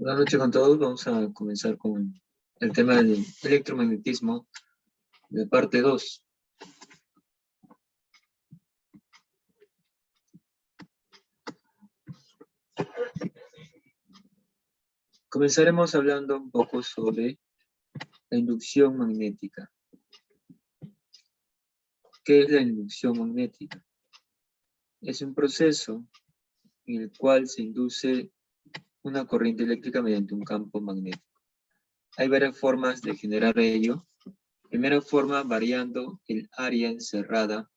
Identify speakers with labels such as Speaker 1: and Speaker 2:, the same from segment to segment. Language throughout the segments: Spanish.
Speaker 1: Buenas noches con todos. Vamos a comenzar con el tema del electromagnetismo de parte 2. Comenzaremos hablando un poco sobre la inducción magnética. ¿Qué es la inducción magnética? Es un proceso en el cual se induce una corriente eléctrica mediante un campo magnético. Hay varias formas de generar ello. Primera forma, variando el área encerrada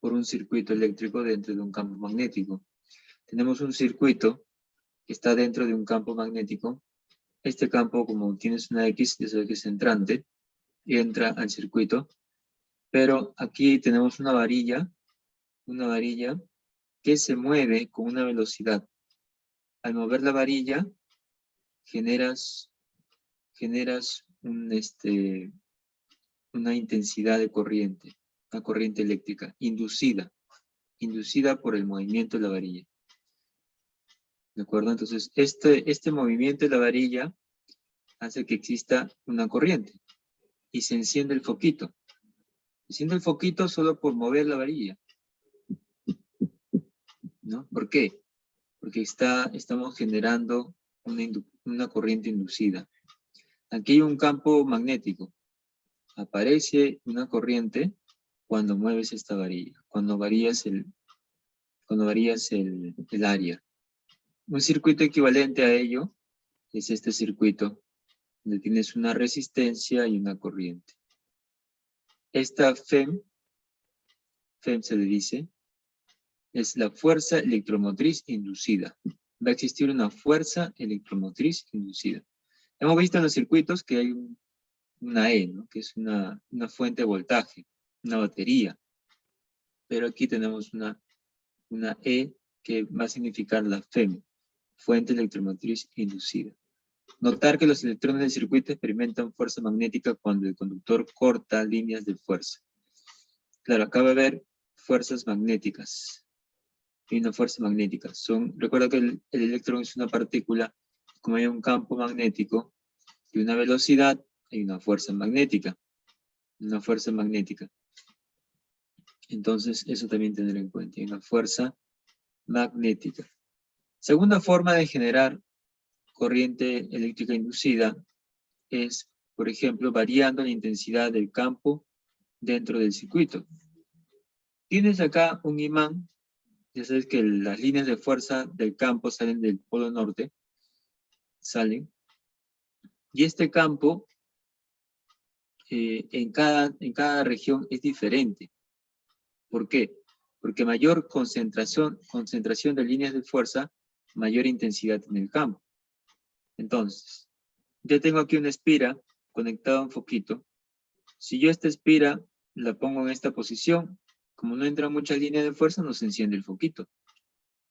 Speaker 1: por un circuito eléctrico dentro de un campo magnético. Tenemos un circuito que está dentro de un campo magnético. Este campo, como tienes una X, ya sabes que es entrante, y entra al circuito. Pero aquí tenemos una varilla que se mueve con una velocidad. Al mover la varilla, generas una intensidad de corriente, una corriente eléctrica inducida por el movimiento de la varilla. ¿De acuerdo? Entonces, este movimiento de la varilla hace que exista una corriente y se enciende el foquito. Se enciende el foquito solo por mover la varilla, ¿no? ¿Por qué? Porque estamos generando una corriente inducida. Aquí hay un campo magnético. Aparece una corriente cuando mueves esta varilla, cuando varías el área. Un circuito equivalente a ello es este circuito, donde tienes una resistencia y una corriente. Esta FEM se le dice, es la fuerza electromotriz inducida. Va a existir una fuerza electromotriz inducida. Hemos visto en los circuitos que hay una E, ¿no? Que es una fuente de voltaje, una batería. Pero aquí tenemos una E que va a significar la FEM, fuente electromotriz inducida. Notar que los electrones del circuito experimentan fuerza magnética cuando el conductor corta líneas de fuerza. Claro, acá va a haber fuerzas magnéticas. Hay una fuerza magnética. Recuerda que el electrón es una partícula. Como hay un campo magnético y una velocidad, hay una fuerza magnética. Una fuerza magnética. Entonces, eso también tener en cuenta. Hay una fuerza magnética. Segunda forma de generar corriente eléctrica inducida es, por ejemplo, variando la intensidad del campo dentro del circuito. Tienes acá un imán. Ya sabes que las líneas de fuerza del campo salen del polo norte. Salen. Y este campo en cada región es diferente. ¿Por qué? Porque mayor concentración de líneas de fuerza, mayor intensidad en el campo. Entonces, yo tengo aquí una espira conectada a un foquito. Si yo esta espira la pongo en esta posición, como no entran muchas líneas de fuerza, no se enciende el foquito.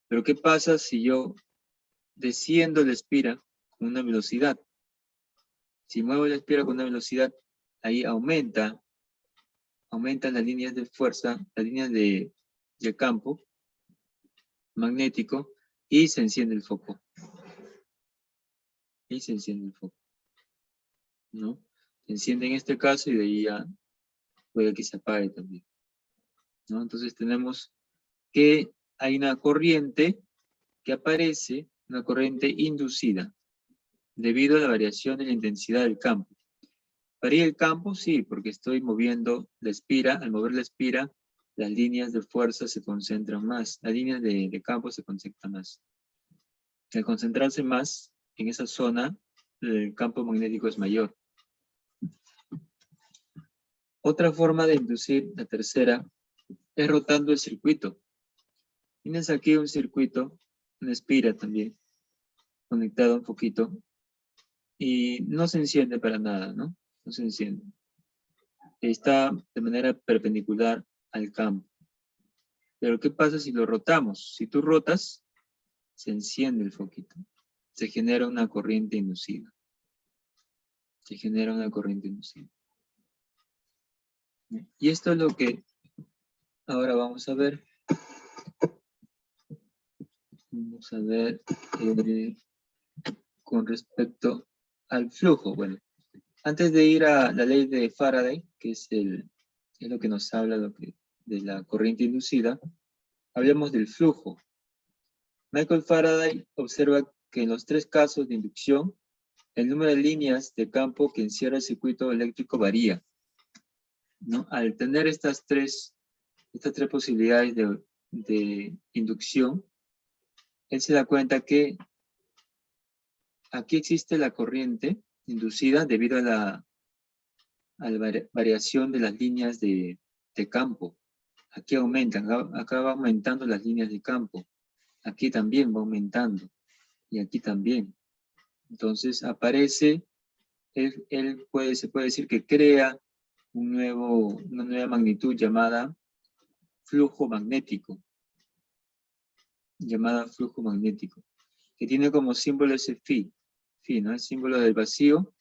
Speaker 1: Pero ¿qué pasa si yo desciendo la espira con una velocidad? Si muevo la espira con una velocidad, ahí aumentan las líneas de fuerza, las líneas de campo magnético, y se enciende el foco. ¿No? Se enciende en este caso y de ahí ya puede que se apague también. ¿No? Entonces tenemos que hay una corriente que aparece, una corriente inducida, debido a la variación de la intensidad del campo. ¿Varía el campo? Sí, porque estoy moviendo la espira. Al mover la espira, las líneas de fuerza se concentran más. Las líneas de campo se concentran más. Al concentrarse más en esa zona, el campo magnético es mayor. Otra forma de inducir, la tercera, es rotando el circuito. Tienes aquí un circuito, una espira también, conectado un poquito, y no se enciende para nada, ¿no? No se enciende. Está de manera perpendicular al campo. Pero ¿qué pasa si lo rotamos? Si tú rotas, se enciende el foquito. Se genera una corriente inducida. Y esto es lo que ahora vamos a ver. Vamos a ver con respecto al flujo. Bueno, antes de ir a la ley de Faraday, que es lo que nos habla de la corriente inducida, hablemos del flujo. Michael Faraday observa que en los 3 casos de inducción, el número de líneas de campo que encierra el circuito eléctrico varía, ¿no? Al tener estas tres posibilidades de inducción, él se da cuenta que aquí existe la corriente inducida debido a la variación de las líneas de campo. Aquí aumentan, acá va aumentando las líneas de campo. Aquí también va aumentando. Y aquí también. Entonces aparece, se puede decir que crea una nueva magnitud llamada flujo magnético. Que tiene como símbolo ese phi, ¿no? El símbolo del vacío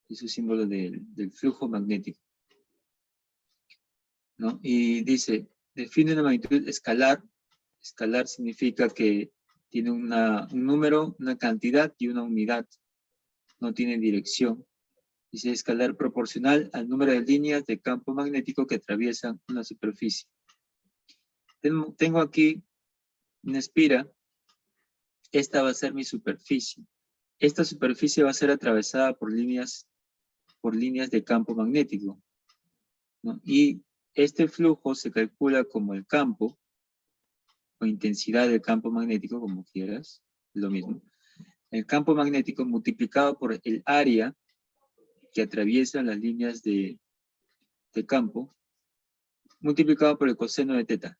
Speaker 1: y su símbolo del flujo magnético, ¿no? Y dice, define una magnitud escalar. Escalar significa que tiene un número, una cantidad y una unidad. No tiene dirección. Dice escalar proporcional al número de líneas de campo magnético que atraviesan una superficie. Tengo aquí una espira. Esta va a ser mi superficie. Esta superficie va a ser atravesada por líneas de campo magnético, ¿no? Y este flujo se calcula como el campo o intensidad del campo magnético, como quieras, lo mismo. El campo magnético multiplicado por el área que atraviesa las líneas de campo, multiplicado por el coseno de teta,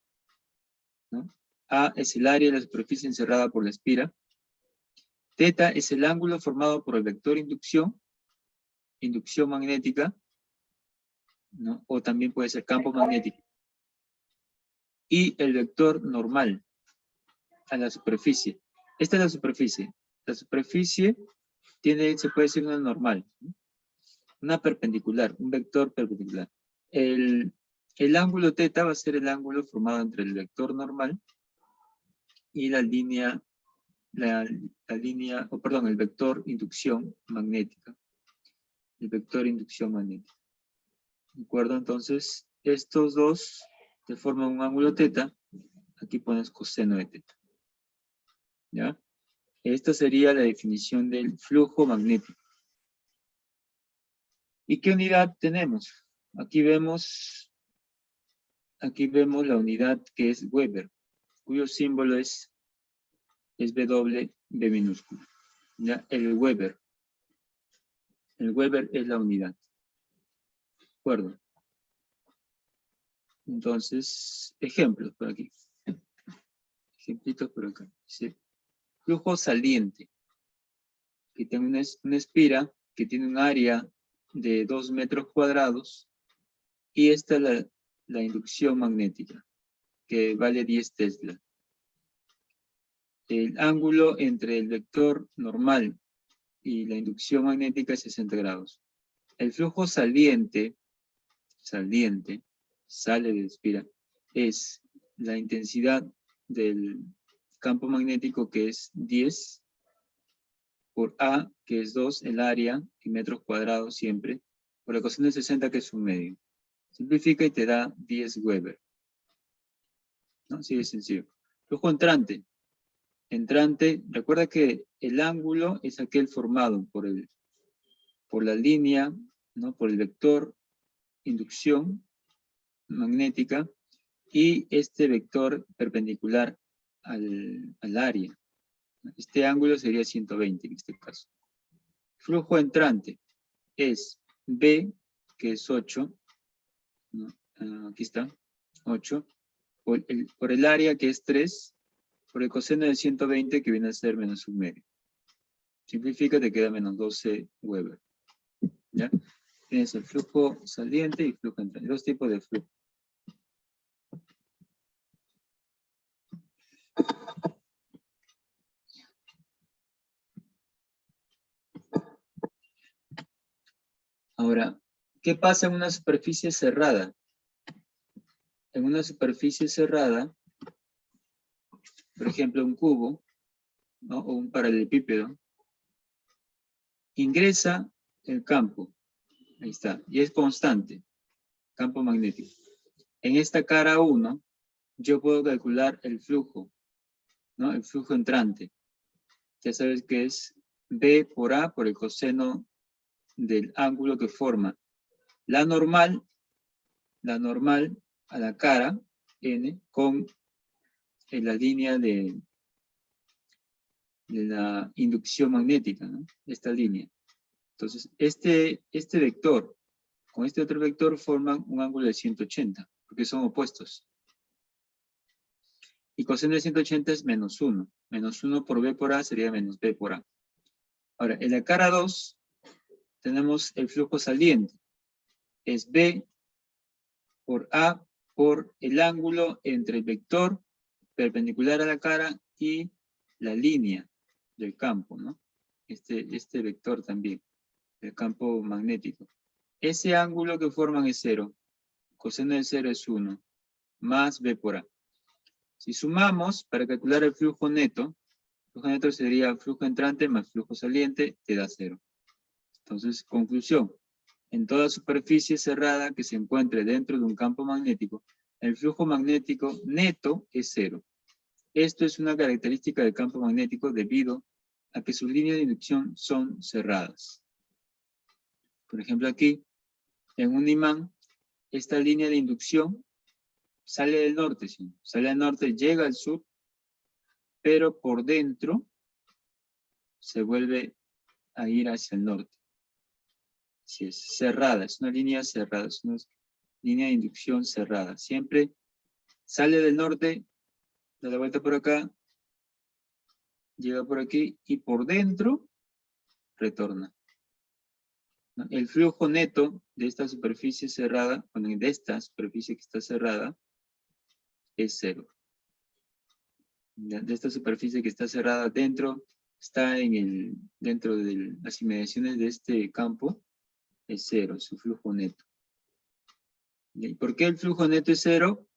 Speaker 1: ¿no? A es el área de la superficie encerrada por la espira. Teta es el ángulo formado por el vector inducción magnética, ¿no? O también puede ser campo magnético. Y el vector normal a la superficie. Esta es la superficie. La superficie se puede decir una normal, ¿no? Una perpendicular, un vector perpendicular. El ángulo teta va a ser el ángulo formado entre el vector normal y el vector inducción magnética. El vector inducción magnética. ¿De acuerdo? Entonces, estos dos te forman un ángulo teta. Aquí pones coseno de teta. ¿Ya? Esta sería la definición del flujo magnético. ¿Y qué unidad tenemos? Aquí vemos la unidad que es Weber, cuyo símbolo es W, B minúsculo. ¿Ya? El Weber es la unidad. ¿De acuerdo? Entonces, ejemplos por aquí. Ejemplitos por acá. ¿Sí? Flujo saliente, que tiene una espira que tiene un área de 2 metros cuadrados y esta es la inducción magnética, que vale 10 Tesla. El ángulo entre el vector normal y la inducción magnética es 60 grados. El flujo saliente, sale de espira, es la intensidad del campo magnético, que es 10 por A, que es 2, el área en metros cuadrados siempre, por la coseno de 60, que es un medio. Simplifica y te da 10 Weber. ¿No? Así de sencillo. Flujo entrante. Recuerda que el ángulo es aquel formado por la línea, ¿no? Por el vector inducción magnética y este vector perpendicular al área. Este ángulo sería 120 en este caso. Flujo entrante es B, que es 8, ¿no? Aquí está, 8, por el área, que es 3, por el coseno de 120, que viene a ser menos un medio. Simplifica, te queda menos 12 Weber. ¿Ya? Tienes el flujo saliente y flujo entrante. Dos tipos de flujo. Ahora, ¿qué pasa en una superficie cerrada? En una superficie cerrada, por ejemplo, un cubo, ¿no? O un paralelepípedo, ingresa el campo. Ahí está. Y es constante. Campo magnético. En esta cara 1, yo puedo calcular el flujo, ¿no? El flujo entrante. Ya sabes que es B por A por el coseno del ángulo que forma la normal a la cara N con la línea de la inducción magnética, ¿no? Esta línea. Entonces, este vector con este otro vector forman un ángulo de 180, porque son opuestos. Y coseno de 180 es menos 1. Menos 1 por B por A sería menos B por A. Ahora, en la cara 2 tenemos el flujo saliente. Es B por A por el ángulo entre el vector perpendicular a la cara y la línea del campo, ¿no? Este vector también, el campo magnético. Ese ángulo que forman es 0. Coseno de 0 es 1, más B por A. Si sumamos, para calcular el flujo neto sería flujo entrante más flujo saliente, te da 0. Entonces, conclusión. En toda superficie cerrada que se encuentre dentro de un campo magnético, el flujo magnético neto es 0. Esto es una característica del campo magnético debido a que sus líneas de inducción son cerradas. Por ejemplo, aquí, en un imán, esta línea de inducción sale del norte, ¿sí? Sale al norte, llega al sur, pero por dentro se vuelve a ir hacia el norte. Así es, cerrada, es una línea cerrada, es una línea de inducción cerrada. Siempre sale del norte, da la vuelta por acá, llega por aquí y por dentro retorna. El flujo neto de esta superficie cerrada, bueno, de esta superficie que está cerrada, es 0. De esta superficie que está cerrada dentro, está dentro de las inmediaciones de este campo, es 0, su flujo neto. ¿Y por qué el flujo neto es 0?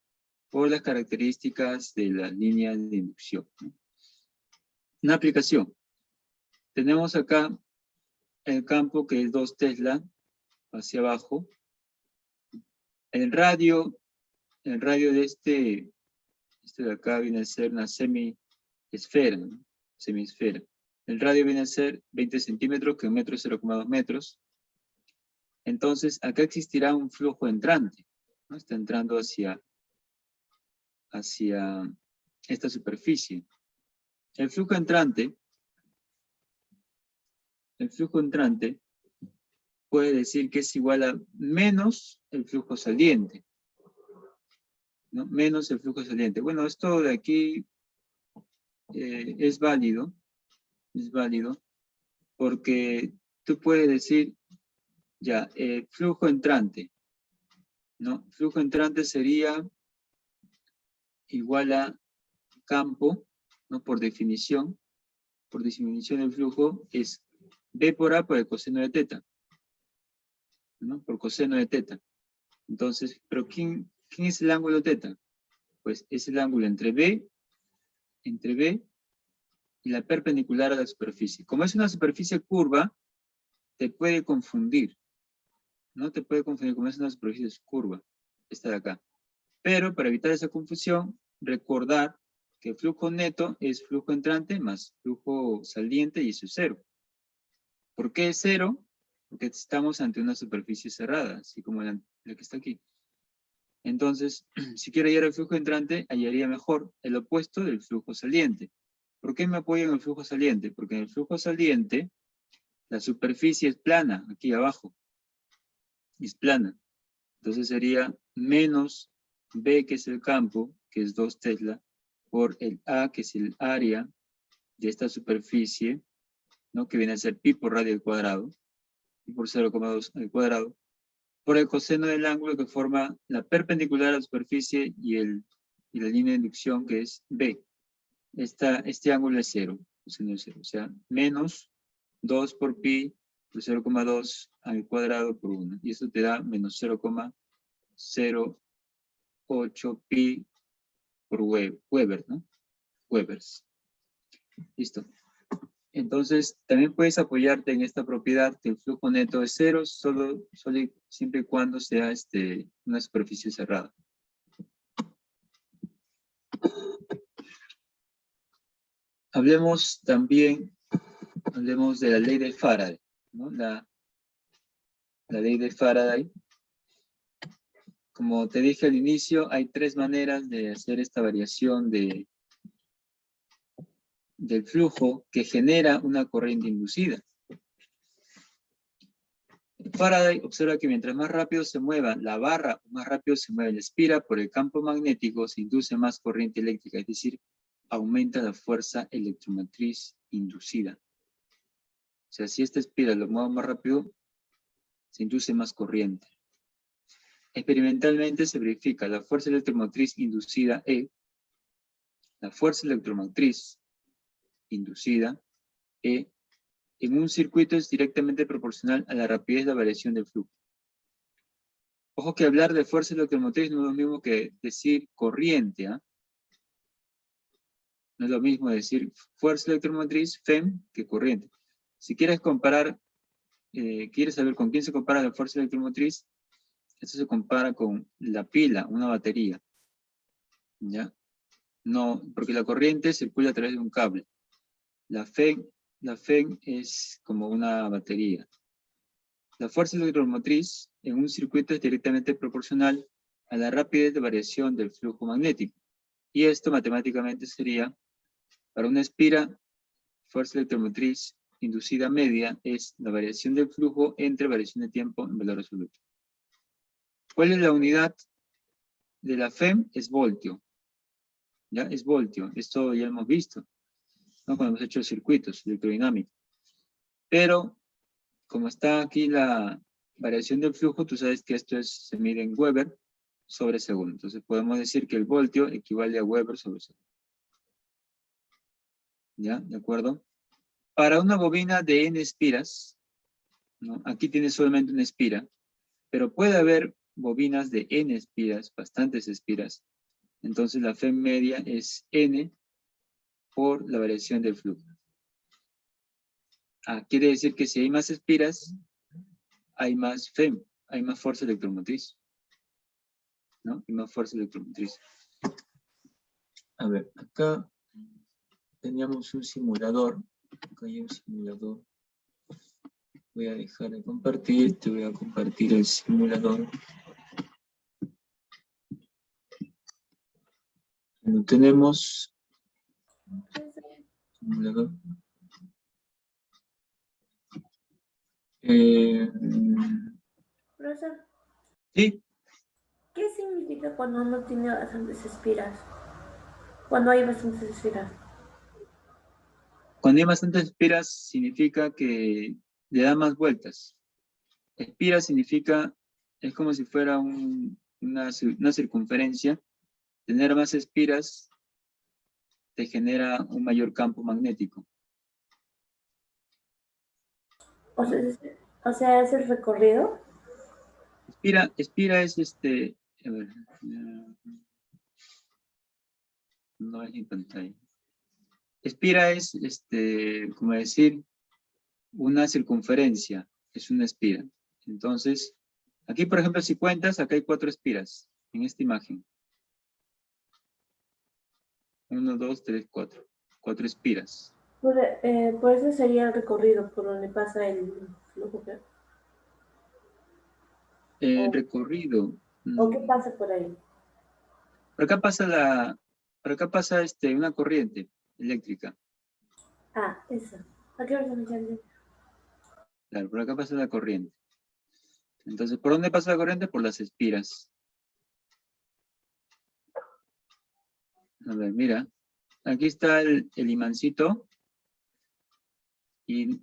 Speaker 1: Por las características de la línea de inducción, ¿no? Una aplicación. Tenemos acá el campo que es 2 Tesla hacia abajo. El radio de este de acá viene a ser una semiesfera, ¿no? Semiesfera. El radio viene a ser 20 centímetros, que un metro es 0,2 metros. Entonces, acá existirá un flujo entrante, ¿no? Está entrando hacia esta superficie. El flujo entrante puede decir que es igual a menos el flujo saliente, ¿no? Menos el flujo saliente. Bueno, esto de aquí es válido porque tú puedes decir, ya, flujo entrante, ¿no? Flujo entrante sería igual a campo, ¿no? Por definición el flujo es B por A por el coseno de teta, ¿no? Por coseno de teta. Entonces, ¿pero quién es el ángulo teta? Pues es el ángulo entre B y la perpendicular a la superficie. Como es una superficie curva, te puede confundir. No te puede confundir como es una superficie curva, esta de acá. Pero para evitar esa confusión, recordar que el flujo neto es flujo entrante más flujo saliente y eso es 0. ¿Por qué es 0? Porque estamos ante una superficie cerrada, así como la que está aquí. Entonces, si quiero hallar el flujo entrante, hallaría mejor el opuesto del flujo saliente. ¿Por qué me apoyo en el flujo saliente? Porque en el flujo saliente, la superficie es plana, aquí abajo. Es plana. Entonces sería menos B, que es el campo, que es 2 Tesla, por el A, que es el área de esta superficie, ¿no? Que viene a ser pi por radio al cuadrado, pi por 0,2 al cuadrado, por el coseno del ángulo que forma la perpendicular a la superficie y la línea de inducción, que es B. Este ángulo es 0, coseno de 0, o sea, menos 2 por pi por 0,2 al cuadrado por 1, y eso te da menos 0,08 pi por Weber, ¿no? Webers. Listo. Entonces, también puedes apoyarte en esta propiedad que el flujo neto es cero, siempre y cuando sea una superficie cerrada. Hablemos de la ley de Faraday, ¿no? La ley de Faraday. Como te dije al inicio, hay tres maneras de hacer esta variación del flujo que genera una corriente inducida. Faraday observa que mientras más rápido se mueva la barra, más rápido se mueve la espira, por el campo magnético se induce más corriente eléctrica, es decir, aumenta la fuerza electromotriz inducida. O sea, si esta espira lo mueve más rápido, se induce más corriente. Experimentalmente se verifica la fuerza electromotriz inducida E, la fuerza electromotriz inducida E, en un circuito es directamente proporcional a la rapidez de variación del flujo. Ojo que hablar de fuerza electromotriz no es lo mismo que decir corriente, ¿ah? No es lo mismo decir fuerza electromotriz, FEM, que corriente. Si quieres comparar, quieres saber con quién se compara la fuerza electromotriz, esto se compara con la pila, una batería. ¿Ya? No, porque la corriente circula a través de un cable. La FEM es como una batería. La fuerza electromotriz en un circuito es directamente proporcional a la rapidez de variación del flujo magnético. Y esto matemáticamente sería, para una espira, fuerza electromotriz inducida media es la variación del flujo entre variación de tiempo en valor absoluto. ¿Cuál es la unidad de la FEM? Es voltio. ¿Ya? Es voltio. Esto ya hemos visto, ¿no? Cuando hemos hecho circuitos electrodinámicos. Pero, como está aquí la variación del flujo, tú sabes que esto se mide en Weber sobre segundo. Entonces podemos decir que el voltio equivale a Weber sobre segundo. ¿Ya? ¿De acuerdo? Para una bobina de N espiras, ¿no? Aquí tienes solamente una espira, pero puede haber bobinas de N espiras, bastantes espiras. Entonces la FEM media es N por la variación del flujo. Quiere decir que si hay más espiras, hay más FEM, hay más fuerza electromotriz. ¿No? Hay más fuerza electromotriz. A ver, acá teníamos un simulador. Acá hay un simulador. Voy a dejar de compartir, te voy a compartir el simulador. Lo tenemos. Simulador.
Speaker 2: Profesor,
Speaker 1: Sí.
Speaker 2: ¿qué significa cuando uno tiene bastantes espiras? Cuando hay bastantes espiras.
Speaker 1: Cuando hay bastantes espiras significa que le da más vueltas. Espira significa, es como si fuera una circunferencia. Tener más espiras te genera un mayor campo magnético.
Speaker 2: O sea, es el recorrido.
Speaker 1: Espira es a ver, no es mi pantalla. Espira es, como decir, una circunferencia, es una espira. Entonces, aquí, por ejemplo, si cuentas, acá hay 4 espiras, en esta imagen. 1, 2, 3, 4. 4 espiras.
Speaker 2: Por eso sería el recorrido por donde pasa el flujo.
Speaker 1: Recorrido.
Speaker 2: ¿O qué pasa por ahí?
Speaker 1: Por acá pasa una corriente eléctrica.
Speaker 2: Eso. ¿A qué hora se me entiende?
Speaker 1: Claro, por acá pasa la corriente. Entonces, ¿por dónde pasa la corriente? Por las espiras. A ver, mira. Aquí está el imancito. Y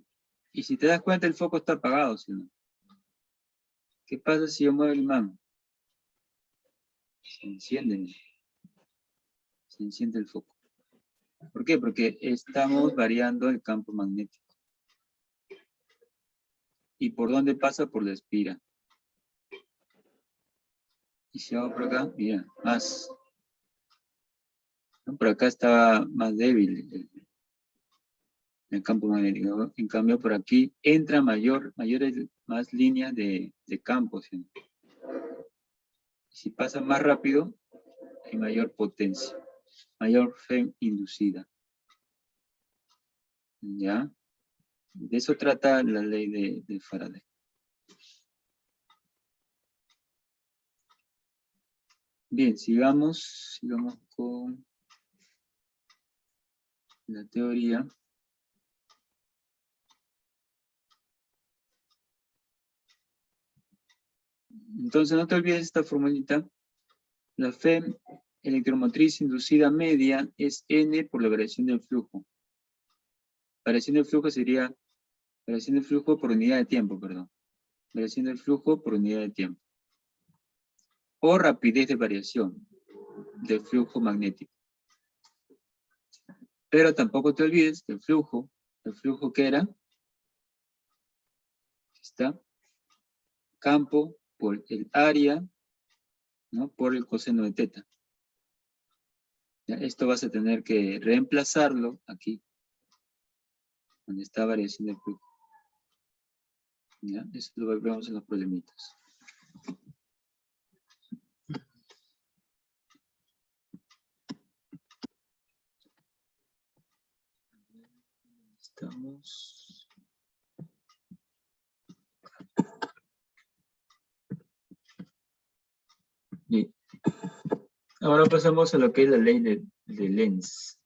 Speaker 1: si te das cuenta, el foco está apagado, ¿sí o no? ¿Qué pasa si yo muevo el imán? Se enciende. Se enciende el foco. ¿Por qué? Porque estamos variando el campo magnético. ¿Y por dónde pasa? Por la espira. Y si hago por acá, mira, más. Por acá estaba más débil el campo magnético. En cambio, por aquí entra más líneas de campo. ¿Sí? Si pasa más rápido, hay mayor potencia, mayor FEM inducida. ¿Ya? De eso trata la ley de Faraday. Bien, sigamos con la teoría. Entonces, no te olvides esta formulita. La FEM electromotriz inducida media es N por la variación del flujo. Variación del flujo sería variación del flujo por unidad de tiempo, perdón. Variación del flujo por unidad de tiempo. O rapidez de variación del flujo magnético. Pero tampoco te olvides que el flujo que era, está, campo por el área, ¿no? Por el coseno de teta. ¿Ya? Esto vas a tener que reemplazarlo aquí, donde está variación del flujo. ¿Ya? Eso lo vemos en los problemitas. Estamos. Bien. Ahora pasamos a lo que es la ley de Lenz.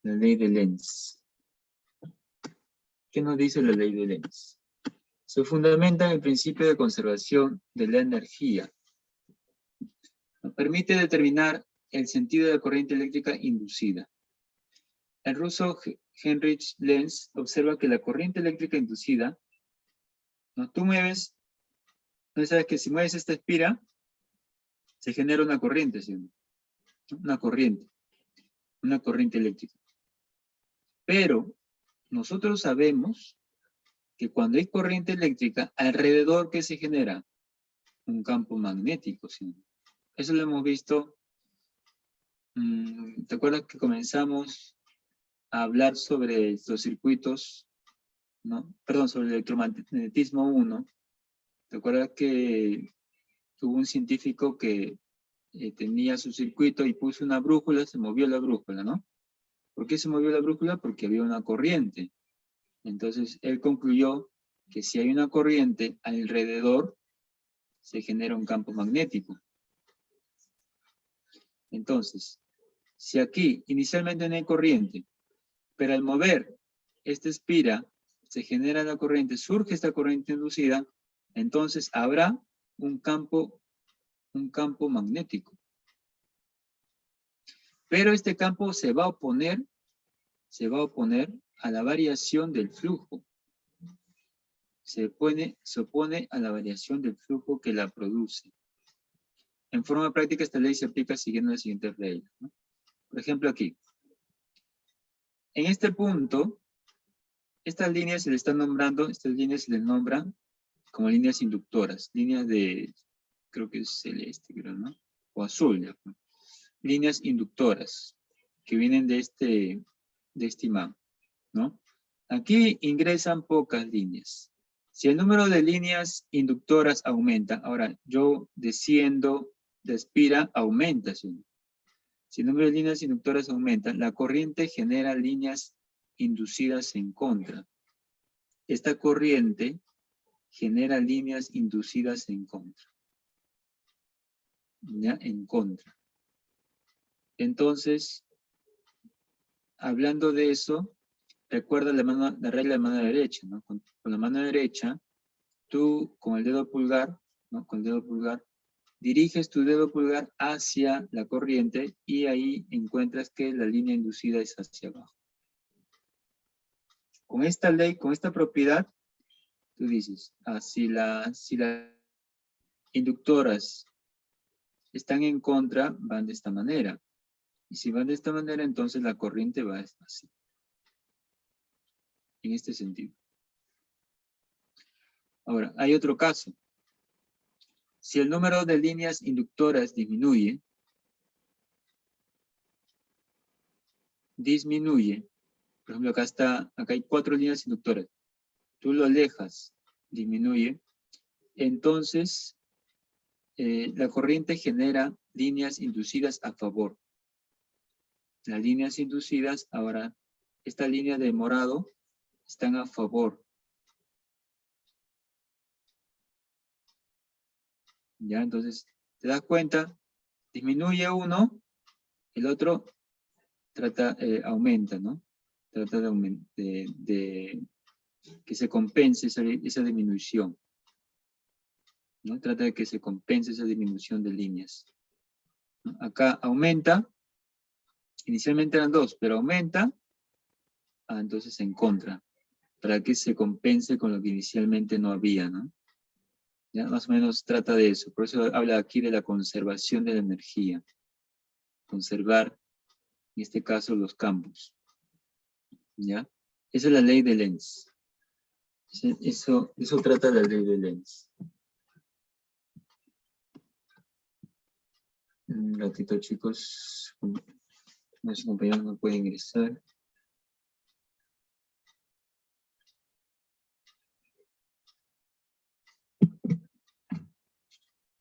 Speaker 1: La ley de Lenz. ¿Qué nos dice la ley de Lenz? Se fundamenta en el principio de conservación de la energía. Nos permite determinar el sentido de la corriente eléctrica inducida. El ruso Heinrich Lenz observa que la corriente eléctrica inducida, ¿no? Tú mueves, no sabes que si mueves esta espira, se genera una corriente, ¿sí? Una corriente eléctrica. Pero nosotros sabemos que cuando hay corriente eléctrica, alrededor, ¿qué se genera? Un campo magnético, ¿sí? Eso lo hemos visto. ¿Te acuerdas que comenzamos a hablar sobre estos circuitos, ¿no? Perdón, sobre el electromagnetismo 1. ¿Te acuerdas que hubo un científico que tenía su circuito y puso una brújula, se movió la brújula, ¿no? ¿Por qué se movió la brújula? Porque había una corriente. Entonces, él concluyó que si hay una corriente alrededor, se genera un campo magnético. Entonces, si aquí inicialmente no hay corriente, pero al mover esta espira, se genera la corriente, surge esta corriente inducida, entonces habrá un campo magnético. Pero este campo se va a oponer a la variación del flujo. Se opone a la variación del flujo que la produce. En forma práctica, esta ley se aplica siguiendo las siguientes reglas, ¿no? Por ejemplo, aquí. En este punto, estas líneas se le están nombrando, estas líneas se les nombran como líneas inductoras, líneas de, creo que es celeste, creo, ¿no? O azul, ya. Líneas inductoras, que vienen de este imán, ¿no? Aquí ingresan pocas líneas. Si el número de líneas inductoras aumenta, ahora yo desciendo de espira, aumenta. ¿Sí? Si el número de líneas inductoras aumenta, la corriente genera líneas inducidas en contra. Esta corriente genera líneas inducidas en contra. ¿Ya? En contra. Entonces, hablando de eso, recuerda la regla de mano derecha, ¿no? Con la mano derecha, tú con el dedo pulgar, ¿no? Con el dedo pulgar, diriges tu dedo pulgar hacia la corriente y ahí encuentras que la línea inducida es hacia abajo. Con esta ley, con esta propiedad, tú dices, si las inductoras están en contra, van de esta manera. Y si van de esta manera, entonces la corriente va así. En este sentido. Ahora, hay otro caso. Si el número de líneas inductoras disminuye, Por ejemplo, acá hay 4 líneas inductoras. Tú lo alejas, disminuye. Entonces, la corriente genera líneas inducidas a favor. Las líneas inducidas, ahora, esta línea de morado, están a favor. ¿Ya? Entonces, te das cuenta, disminuye uno, el otro aumenta, ¿no? Trata de que se compense esa disminución, ¿no? Trata de que se compense esa disminución de líneas, ¿no? Acá aumenta, inicialmente eran 2, pero aumenta, entonces en contra, para que se compense con lo que inicialmente no había, ¿no? ¿Ya? Más o menos trata de eso, por eso habla aquí de la conservación de la energía, conservar, en este caso, los campos, ¿ya? Esa es la ley de Lenz. Eso trata la ley de Lenz. Un ratito, chicos. Nuestros compañeros no pueden ingresar.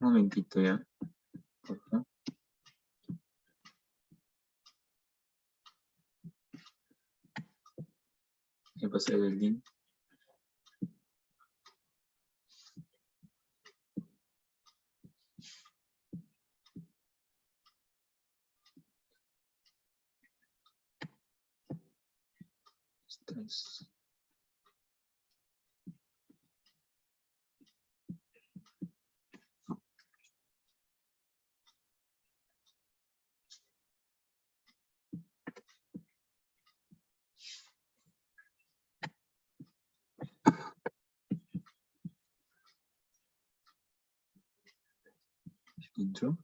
Speaker 1: Un momentito ya. Por favor. Voy a pasar el link. Estás. ¿Entró?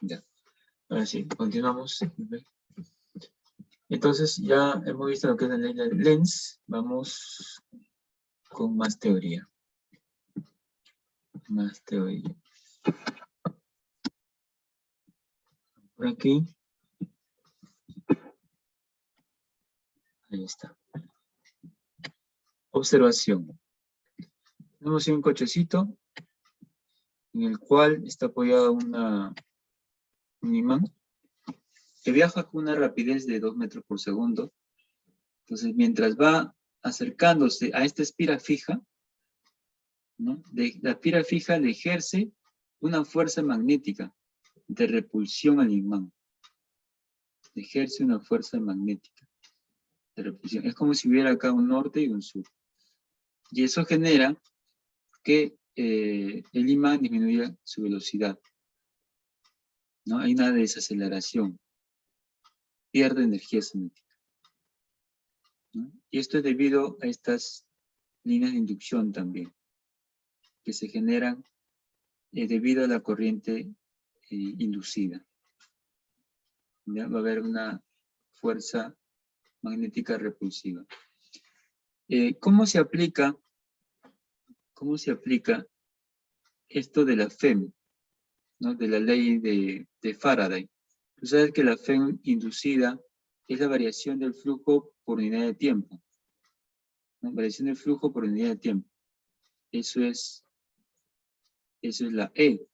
Speaker 1: Ya. Ahora sí, continuamos. Entonces, ya hemos visto lo que es la ley de Lenz. Vamos con más teoría. Más teoría. Por aquí. Ahí está. Observación. Tenemos un cochecito en el cual está apoyado un imán que viaja con una rapidez de 2 metros por segundo. Entonces, mientras va acercándose a esta espira fija, ¿no? La espira fija le ejerce una fuerza magnética de repulsión al imán. Le ejerce una fuerza magnética de repulsión. Es como si hubiera acá un norte y un sur. Y eso genera que el imán disminuya su velocidad, ¿no? Hay una desaceleración. Pierde energía cinética, ¿no? Y esto es debido a estas líneas de inducción también, que se generan debido a la corriente inducida. ¿Ya? Va a haber una fuerza magnética repulsiva. ¿Cómo se aplica ¿cómo se aplica esto de la FEM, ¿no? De la ley de Faraday? Tú sabes que la FEM inducida es la variación del flujo por unidad de tiempo, ¿no? Variación del flujo por unidad de tiempo. Eso es la E,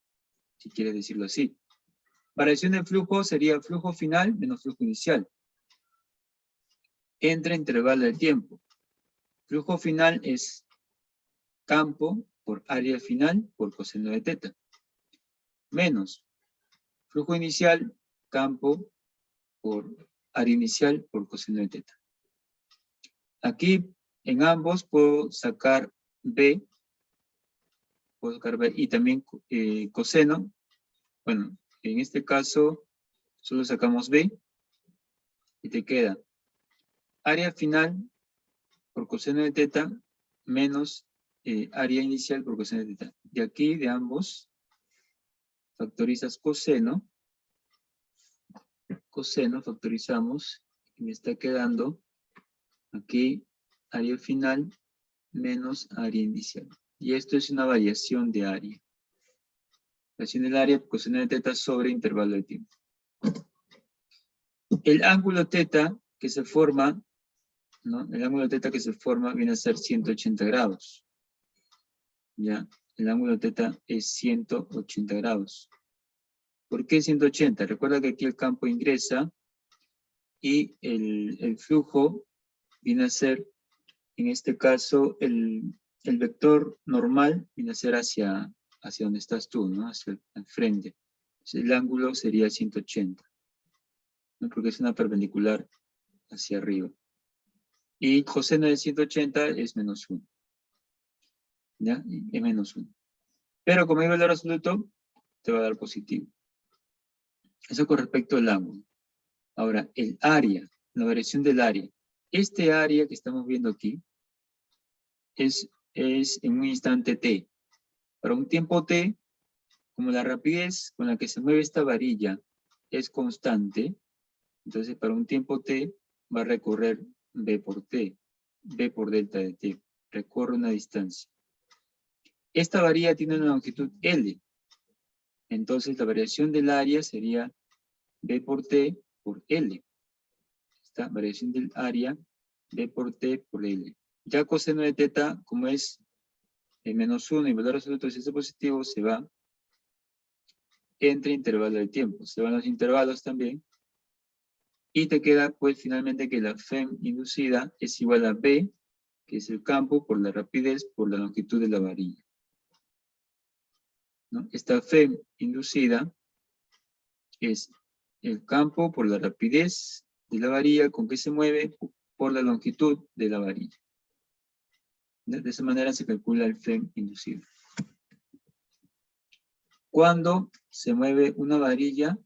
Speaker 1: si quieres decirlo así. Variación del flujo sería flujo final menos flujo inicial. Entre intervalo de tiempo. Flujo final es campo por área final por coseno de teta. Menos flujo inicial, campo por área inicial por coseno de teta. Aquí en ambos puedo sacar B, y también coseno. Bueno, en este caso solo sacamos B y te queda área final por coseno de teta menos área inicial por coseno de teta. De aquí, de ambos, factorizas coseno, factorizamos, y me está quedando aquí área final menos área inicial. Y esto es una variación de área. Variación del área por coseno de teta sobre intervalo de tiempo. El ángulo teta que se forma, ¿no? El ángulo teta que se forma viene a ser 180 grados. ¿Ya? El ángulo teta es 180 grados. ¿Por qué 180? Recuerda que aquí el campo ingresa y el flujo viene a ser, en este caso, el vector normal viene a ser hacia donde estás tú, ¿no? Hacia el frente. Entonces, el ángulo sería 180, ¿no? Porque es una perpendicular hacia arriba. Y coseno de 180 es menos 1. ¿Ya? Es menos 1. Pero como hay valor absoluto, te va a dar positivo. Eso con respecto al ángulo. Ahora, el área, la variación del área. Este área que estamos viendo aquí es en un instante t. Para un tiempo t, como la rapidez con la que se mueve esta varilla es constante, entonces para un tiempo t va a recorrer b por t, b por delta de t. Recorre una distancia. Esta varilla tiene una longitud L. Entonces la variación del área sería b por t por L. Esta variación del área, b por t por L. Ya coseno de teta, como es menos 1 y valor absoluto si es positivo, se va entre intervalo de tiempo. Se van los intervalos también. Y te queda, pues, finalmente que la FEM inducida es igual a B, que es el campo por la rapidez por la longitud de la varilla, ¿no? Esta FEM inducida es el campo por la rapidez de la varilla con que se mueve por la longitud de la varilla. De esa manera se calcula el FEM inducido. Cuando se mueve una varilla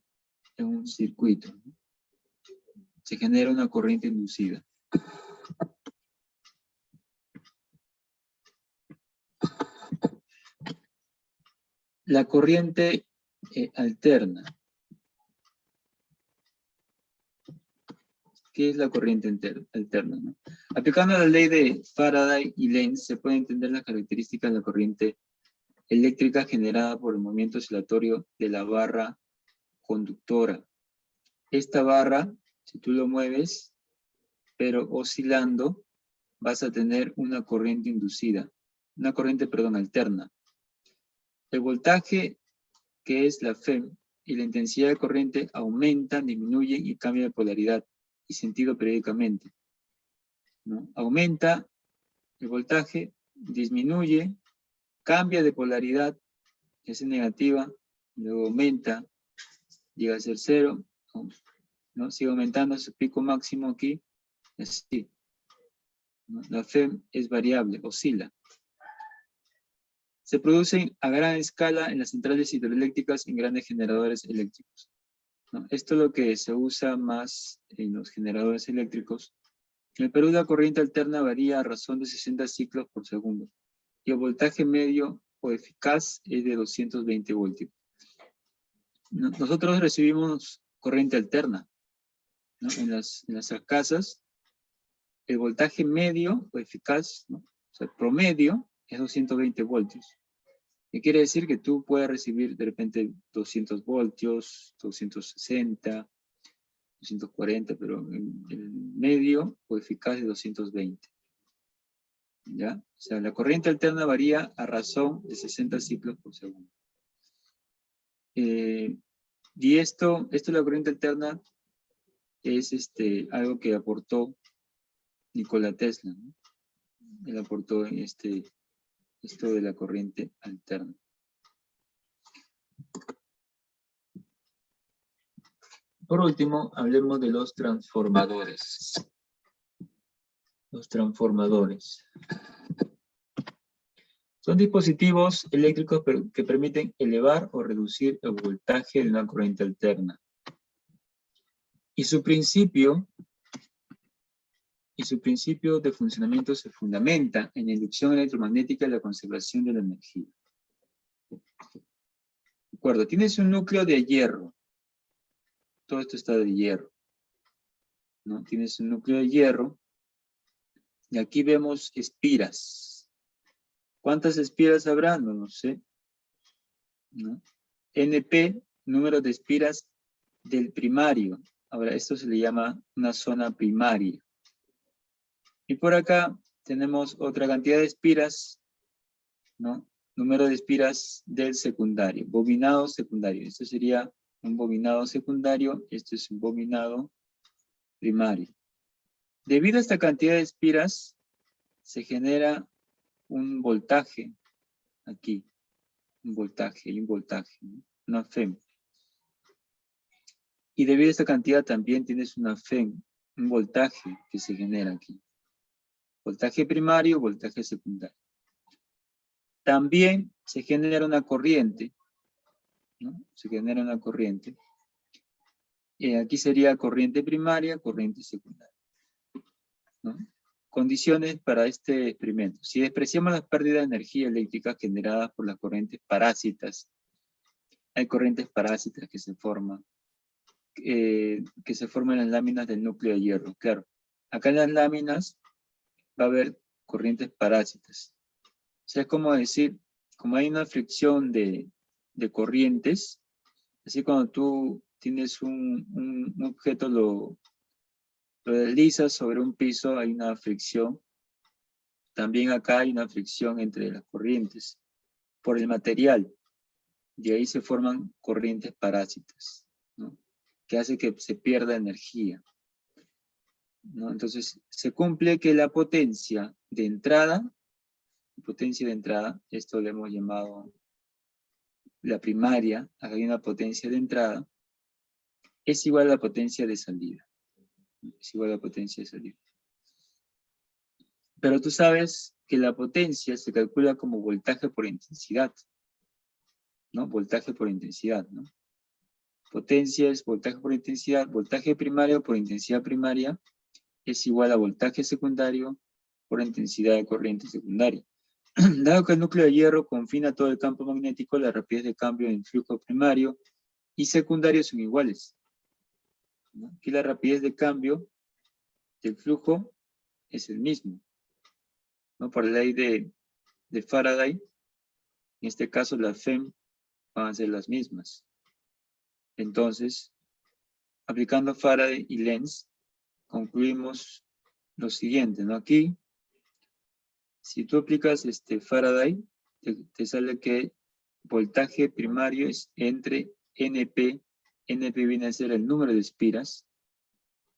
Speaker 1: en un circuito, ¿no? Se genera una corriente inducida. La corriente alterna. ¿Qué es la corriente alterna, ¿no? Aplicando la ley de Faraday y Lenz, se puede entender las características de la corriente eléctrica generada por el movimiento oscilatorio de la barra conductora. Esta barra, si tú lo mueves, pero oscilando, vas a tener una corriente inducida, una corriente, perdón, alterna. El voltaje, que es la FEM, y la intensidad de corriente aumentan, disminuyen y cambian de polaridad y sentido periódicamente, ¿no? Aumenta el voltaje, disminuye, cambia de polaridad, es negativa, luego aumenta, llega a ser 0, ¿no? Sigue aumentando su pico máximo aquí, así, ¿no? La FEM es variable, oscila. Se producen a gran escala en las centrales hidroeléctricas en grandes generadores eléctricos, ¿no? Esto es lo que se usa más en los generadores eléctricos. En el Perú la corriente alterna varía a razón de 60 ciclos por segundo y el voltaje medio o eficaz es de 220 voltios. Nosotros recibimos corriente alterna, ¿no? En las casas, el voltaje medio o eficaz, ¿no? O sea, promedio es 220 voltios. ¿Qué quiere decir? Que tú puedes recibir de repente 200 voltios, 260, 240, pero en el medio o eficaz de 220. ¿Ya? O sea, la corriente alterna varía a razón de 60 ciclos por segundo. Y esto de la corriente alterna es algo que aportó Nikola Tesla, ¿no? Él aportó esto de la corriente alterna. Por último, hablemos de los transformadores. Los transformadores. Son dispositivos eléctricos que permiten elevar o reducir el voltaje de una corriente alterna. Y su principio de funcionamiento se fundamenta en la inducción electromagnética y la conservación de la energía. De acuerdo, tienes un núcleo de hierro. Todo esto está de hierro, ¿no? Tienes un núcleo de hierro y aquí vemos espiras. ¿Cuántas espiras habrá? No lo sé, ¿no? NP, número de espiras del primario. Ahora, esto se le llama una zona primaria. Y por acá tenemos otra cantidad de espiras, ¿no? Número de espiras del secundario, bobinado secundario. Esto sería un bobinado secundario, esto es un bobinado primario. Debido a esta cantidad de espiras, se genera un voltaje aquí, un voltaje, ¿no? Una FEM. Y debido a esta cantidad también tienes una FEM, un voltaje que se genera aquí. Voltaje primario, voltaje secundario. También se genera una corriente, ¿no? Se genera una corriente. Aquí sería corriente primaria, corriente secundaria, ¿no? Condiciones para este experimento. Si despreciamos las pérdidas de energía eléctrica generadas por las corrientes parásitas, hay corrientes parásitas que se forman en las láminas del núcleo de hierro. Claro, acá en las láminas va a haber corrientes parásitas. O sea, es como decir, como hay una fricción de corrientes, así cuando tú tienes un objeto, lo deslizas sobre un piso, hay una fricción. También acá hay una fricción entre las corrientes por el material. De ahí se forman corrientes parásitas, ¿no? Que hace que se pierda energía, ¿no? Entonces, se cumple que la potencia de entrada, esto le hemos llamado la primaria, acá hay una potencia de entrada, es igual a la potencia de salida. Es igual a la potencia de salida. Pero tú sabes que la potencia se calcula como voltaje por intensidad, ¿no? Voltaje por intensidad, ¿no? Potencia es voltaje por intensidad, voltaje primario por intensidad primaria es igual a voltaje secundario por intensidad de corriente secundaria. Dado que el núcleo de hierro confina todo el campo magnético, la rapidez de cambio en flujo primario y secundario son iguales, ¿no? Aquí la rapidez de cambio del flujo es el mismo, ¿no? Por la ley de Faraday, en este caso las FEM van a ser las mismas. Entonces, aplicando Faraday y Lenz, concluimos lo siguiente, ¿no? Aquí, si tú aplicas Faraday, te sale que voltaje primario es entre NP, NP viene a ser el número de espiras,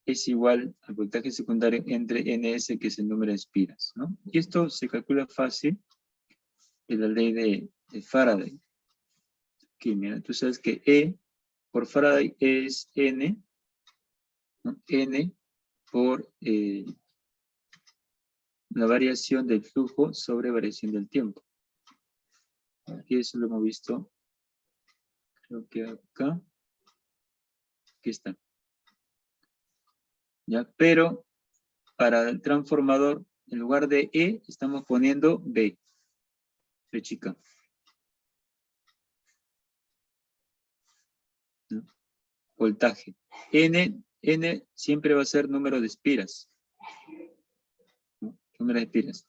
Speaker 1: es igual al voltaje secundario entre NS, que es el número de espiras, ¿no? Y esto se calcula fácil en la ley de Faraday. Aquí, mira, tú sabes que E por Faraday es N, ¿no? N por la variación del flujo sobre variación del tiempo. Aquí eso lo hemos visto, creo que acá. Aquí está. ¿Ya? Pero para el transformador, en lugar de E, estamos poniendo B. B chica. ¿No? Voltaje. N siempre va a ser número de espiras. ¿No? Número de espiras.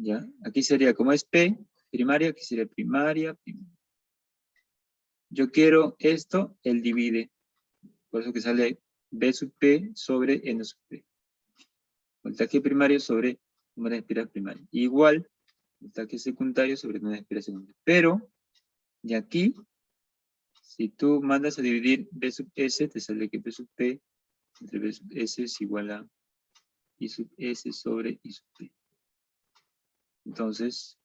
Speaker 1: ¿Ya? Aquí sería, como es P, primaria, aquí sería primaria, primaria. Yo quiero esto, él divide. Por eso que sale B sub P sobre N sub P. Voltaje primario sobre número de espiras primarias. Igual, voltaje secundario sobre número de espiras secundarias. Pero, de aquí, si tú mandas a dividir B sub S, te sale que B sub P entre B sub S es igual a I sub S sobre I sub P. Entonces,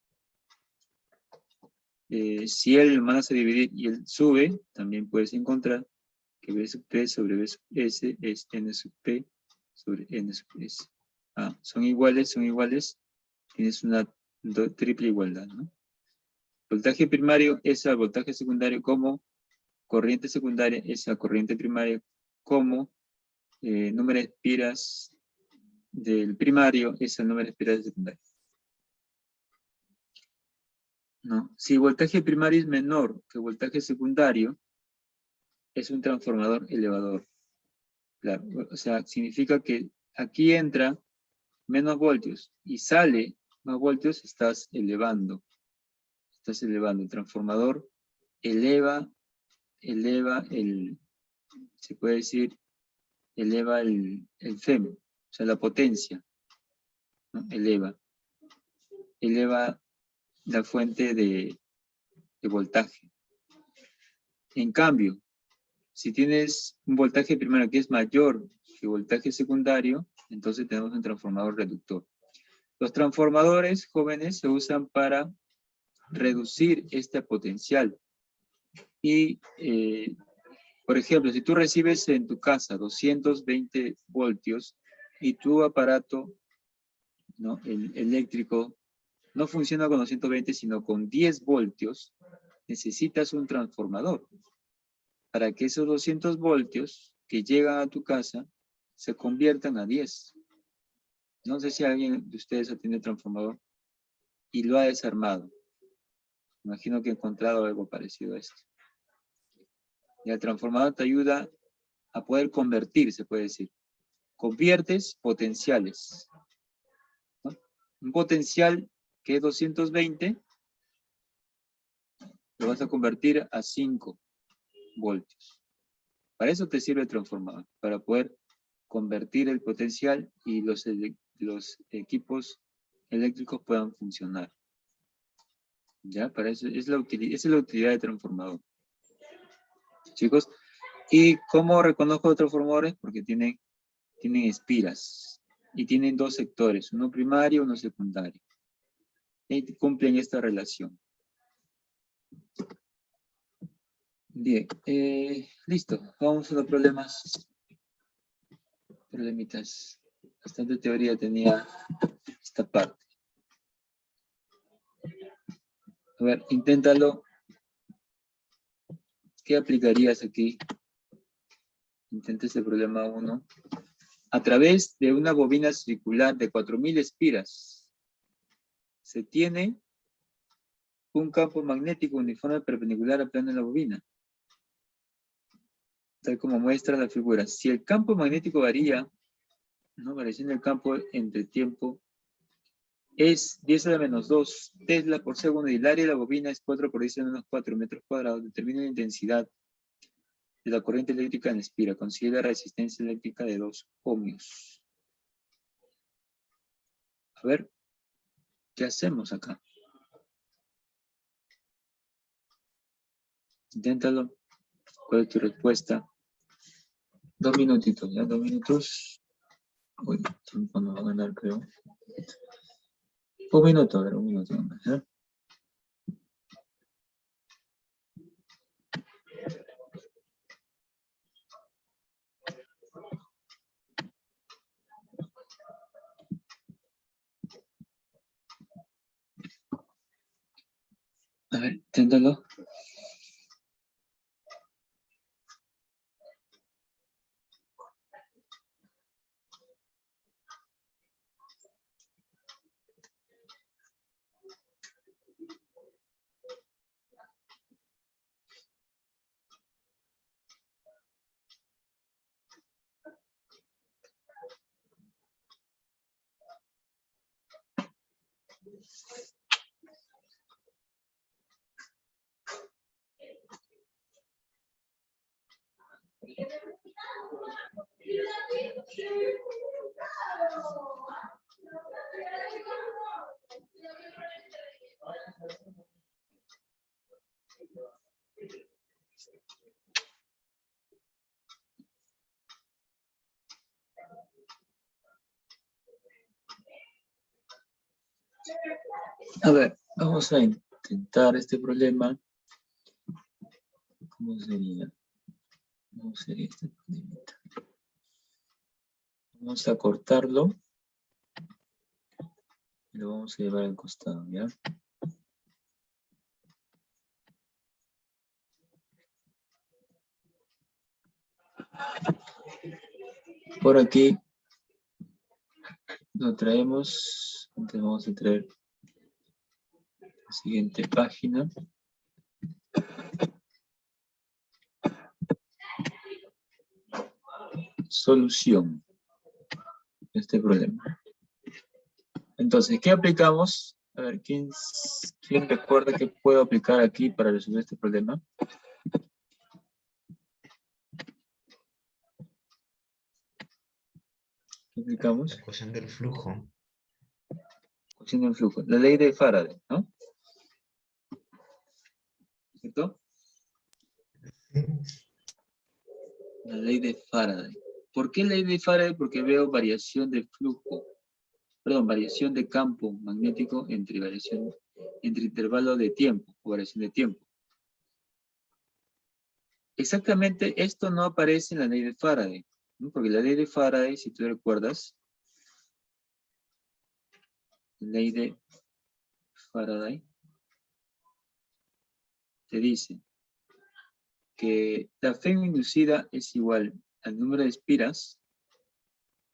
Speaker 1: si él mandas a dividir y él sube, también puedes encontrar que B sub P sobre B sub S es N sub P sobre N sub S. Ah, son iguales, tienes una triple igualdad, ¿no? Voltaje primario es al voltaje secundario como corriente secundaria es a corriente primaria como número de espiras del primario es el número de espiras del secundario. ¿No? Si voltaje primario es menor que voltaje secundario, es un transformador elevador. Claro, o sea, significa que aquí entra menos voltios y sale más voltios, estás elevando. El transformador eleva se puede decir, eleva el FEM, o sea, la potencia, ¿no? Eleva la fuente de voltaje. En cambio, si tienes un voltaje primario que es mayor que voltaje secundario, entonces tenemos un transformador reductor. Los transformadores jóvenes se usan para reducir este potencial. Y, por ejemplo, si tú recibes en tu casa 220 voltios y tu aparato, ¿no?, el eléctrico no funciona con 220, sino con 10 voltios, necesitas un transformador para que esos 200 voltios que llegan a tu casa se conviertan a 10. No sé si alguien de ustedes ha tenido transformador y lo ha desarmado. Imagino que he encontrado algo parecido a esto. Y el transformador te ayuda a poder convertir, se puede decir. Conviertes potenciales, ¿no? Un potencial que es 220, lo vas a convertir a 5 voltios. Para eso te sirve el transformador, para poder convertir el potencial y los equipos eléctricos puedan funcionar. ¿Ya? Para eso esa es la utilidad del transformador. Chicos, ¿y cómo reconozco los transformadores? Porque tienen espiras y tienen dos sectores, uno primario y uno secundario. Y cumplen esta relación. Bien, listo. Vamos a los problemitas. Bastante teoría tenía esta parte. A ver, inténtalo. ¿Qué aplicarías aquí? Intenta ese problema 1. A través de una bobina circular de 4000 espiras, se tiene un campo magnético uniforme perpendicular al plano de la bobina, tal como muestra la figura. Si el campo magnético varía, ¿no?, variación del campo entre tiempo, es 10 a la menos 2 Tesla por segundo y el área de la bobina es 4 por 10 a la menos 4 metros cuadrados, determina la intensidad de la corriente eléctrica en espira. Consigue la resistencia eléctrica de 2 ohmios. A ver, ¿qué hacemos acá? Inténtalo. ¿Cuál es tu respuesta? 2 minutitos, ¿ya? 2 minutos. Uy, tiempo no va a ganar, creo. Un minuto, a ver, un minuto. ¿Ya? A ver, inténtalo. A ver, vamos a intentar este problema. ¿Cómo sería? ¿Cómo sería este problema? Vamos a cortarlo. Y lo vamos a llevar al costado, ¿ya? Por aquí lo traemos. Entonces vamos a traer la siguiente página. Solución de este problema. Entonces, ¿qué aplicamos? A ver, ¿quién recuerda qué puedo aplicar aquí para resolver este problema? ¿Qué aplicamos?
Speaker 3: La ecuación del flujo.
Speaker 1: Ecuación del flujo. La ley de Faraday, ¿no? ¿Cierto? La ley de Faraday. ¿Por qué ley de Faraday? Porque veo variación de flujo. Perdón, variación de campo magnético entre intervalo de tiempo o variación de tiempo. Exactamente esto no aparece en la ley de Faraday, ¿no? Porque la ley de Faraday, si tú recuerdas, la ley de Faraday te dice que la Fm inducida es igual al número de espiras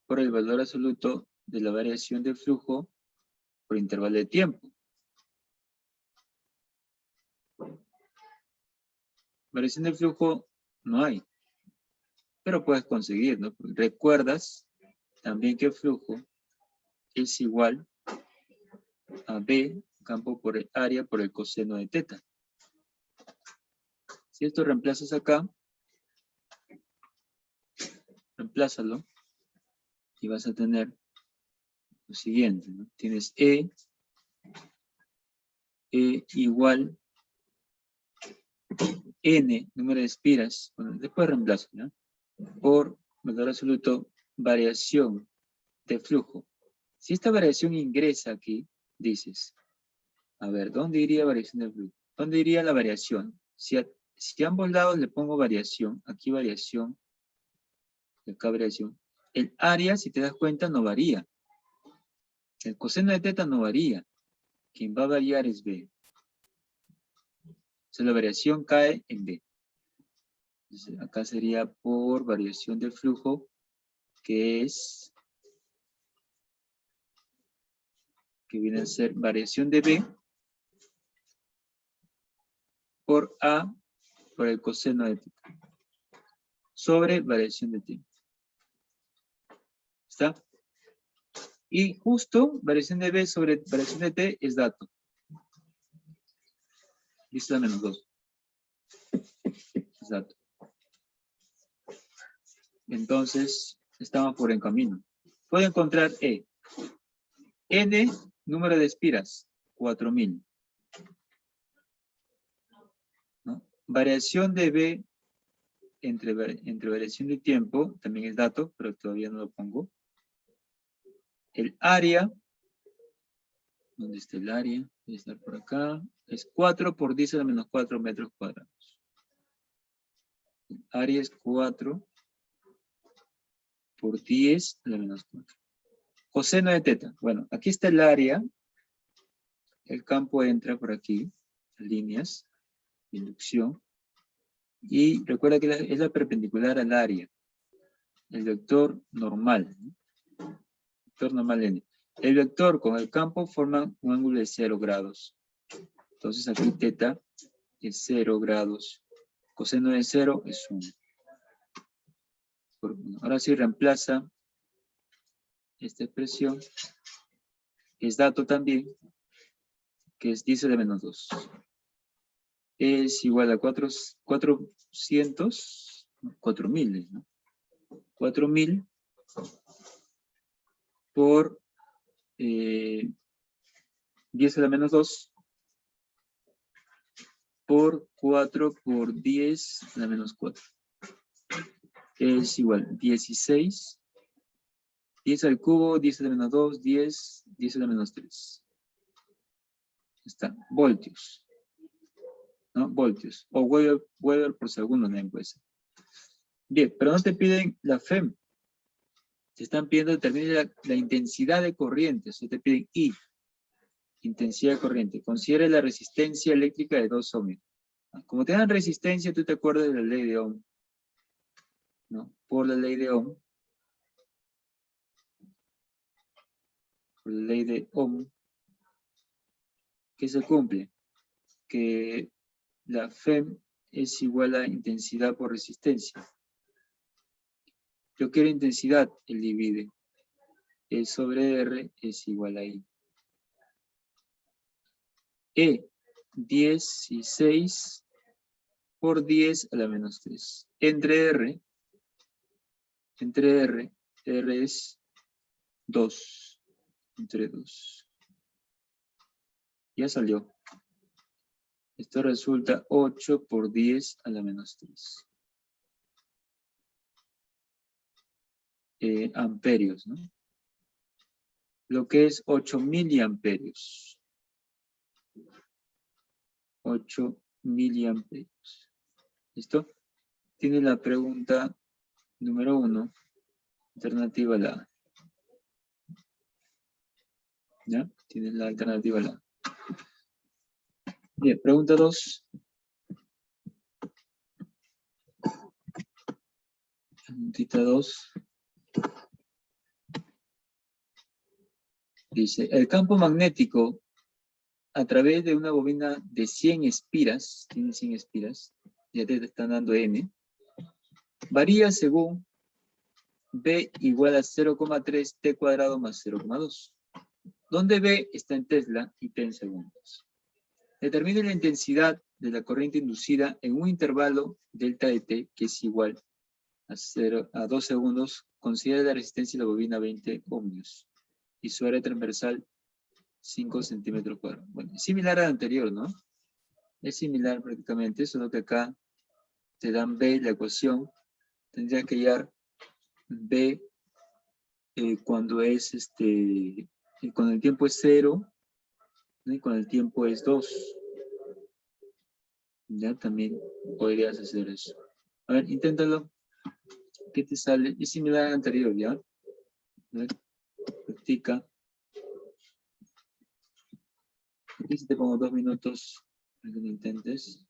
Speaker 1: por el valor absoluto de la variación de flujo por intervalo de tiempo. Variación de flujo no hay, pero puedes conseguir, ¿no? Porque recuerdas también que el flujo es igual a B, campo por el área por el coseno de teta. Si esto reemplazas acá, reemplázalo y vas a tener lo siguiente, ¿no? Tienes E igual N, número de espiras, bueno, después reemplazo, ¿no? Por valor absoluto, variación de flujo. Si esta variación ingresa aquí, dices, a ver, ¿dónde iría variación de flujo? ¿Dónde iría la variación? Si a ambos lados le pongo variación, aquí variación, y acá variación, el área, si te das cuenta, no varía. El coseno de teta no varía. Quien va a variar es B. Entonces la variación cae en B. Entonces, acá sería por variación del flujo, que viene a ser variación de B por A por el coseno de teta, sobre variación de tiempo. ¿Está? Y justo variación de B sobre variación de T es dato. Listo, menos 2. Es dato. Entonces, estamos por en camino. Puedo encontrar E. N, número de espiras, 4000. ¿No? Variación de B entre variación de tiempo, también es dato, pero todavía no lo pongo. El área, ¿dónde está el área? Debe estar por acá. Es 4 por 10 a la menos 4 metros cuadrados. El área es 4 por 10 a la menos 4. Coseno de teta. Bueno, aquí está el área. El campo entra por aquí, líneas, inducción. Y recuerda que es la perpendicular al área. El vector normal. ¿No? Vector normal N. El vector con el campo forman un ángulo de 0 grados. Entonces aquí teta es 0 grados. Coseno de 0 es 1. Ahora sí reemplaza esta expresión. Es dato también, que es 10 a la menos 2. Es igual a 4.000, ¿no? 4.000 por 10 a la menos 2 por 4 por 10 a la menos 4. Es igual 16. 10 al cubo, 10 a la menos 2, 10, 10 a la menos 3. Está, voltios. ¿No? Voltios. O Weber por segundo, no puede ser. Bien, pero no te piden la FEM. Te están pidiendo determinar la intensidad de corriente. O sea, te piden I. Intensidad de corriente. Considera la resistencia eléctrica de 2 ohms. Como te dan resistencia, tú te acuerdas de la ley de Ohm. ¿No? Por la ley de Ohm. Por la ley de Ohm. ¿Qué se cumple? Que la FEM es igual a intensidad por resistencia. Yo quiero intensidad, él divide. E sobre R es igual a I. E, 16 por 10 a la menos 3. Entre R es 2. Entre 2. Ya salió. Esto resulta 8 por 10 a la menos 3. Amperios, ¿no? Lo que es 8 miliamperios. 8 miliamperios. ¿Listo? Tiene la pregunta número 1, alternativa a la A. ¿Ya? Tiene la alternativa a la A. Bien, pregunta 2. Preguntita 2. Dice, el campo magnético a través de una bobina de 100 espiras, tiene 100 espiras, ya te están dando M, varía según B igual a 0,3 T cuadrado más 0,2. Donde B está en Tesla y T en segundos. Determine la intensidad de la corriente inducida en un intervalo delta de T que es igual a 2 segundos. Considera la resistencia de la bobina 20 ohmios y su área transversal 5 centímetros cuadrados. Bueno, es similar al anterior, ¿no? Es similar prácticamente, solo que acá te dan B, la ecuación. Tendría que hallar B cuando es cuando el tiempo es 0, ¿no? Y cuando el tiempo es 2. Ya también podrías hacer eso. A ver, inténtalo. ¿Qué te sale? Es similar al anterior, ¿ya? A ver, practica. Aquí si te pongo 2 minutos para que lo intentes.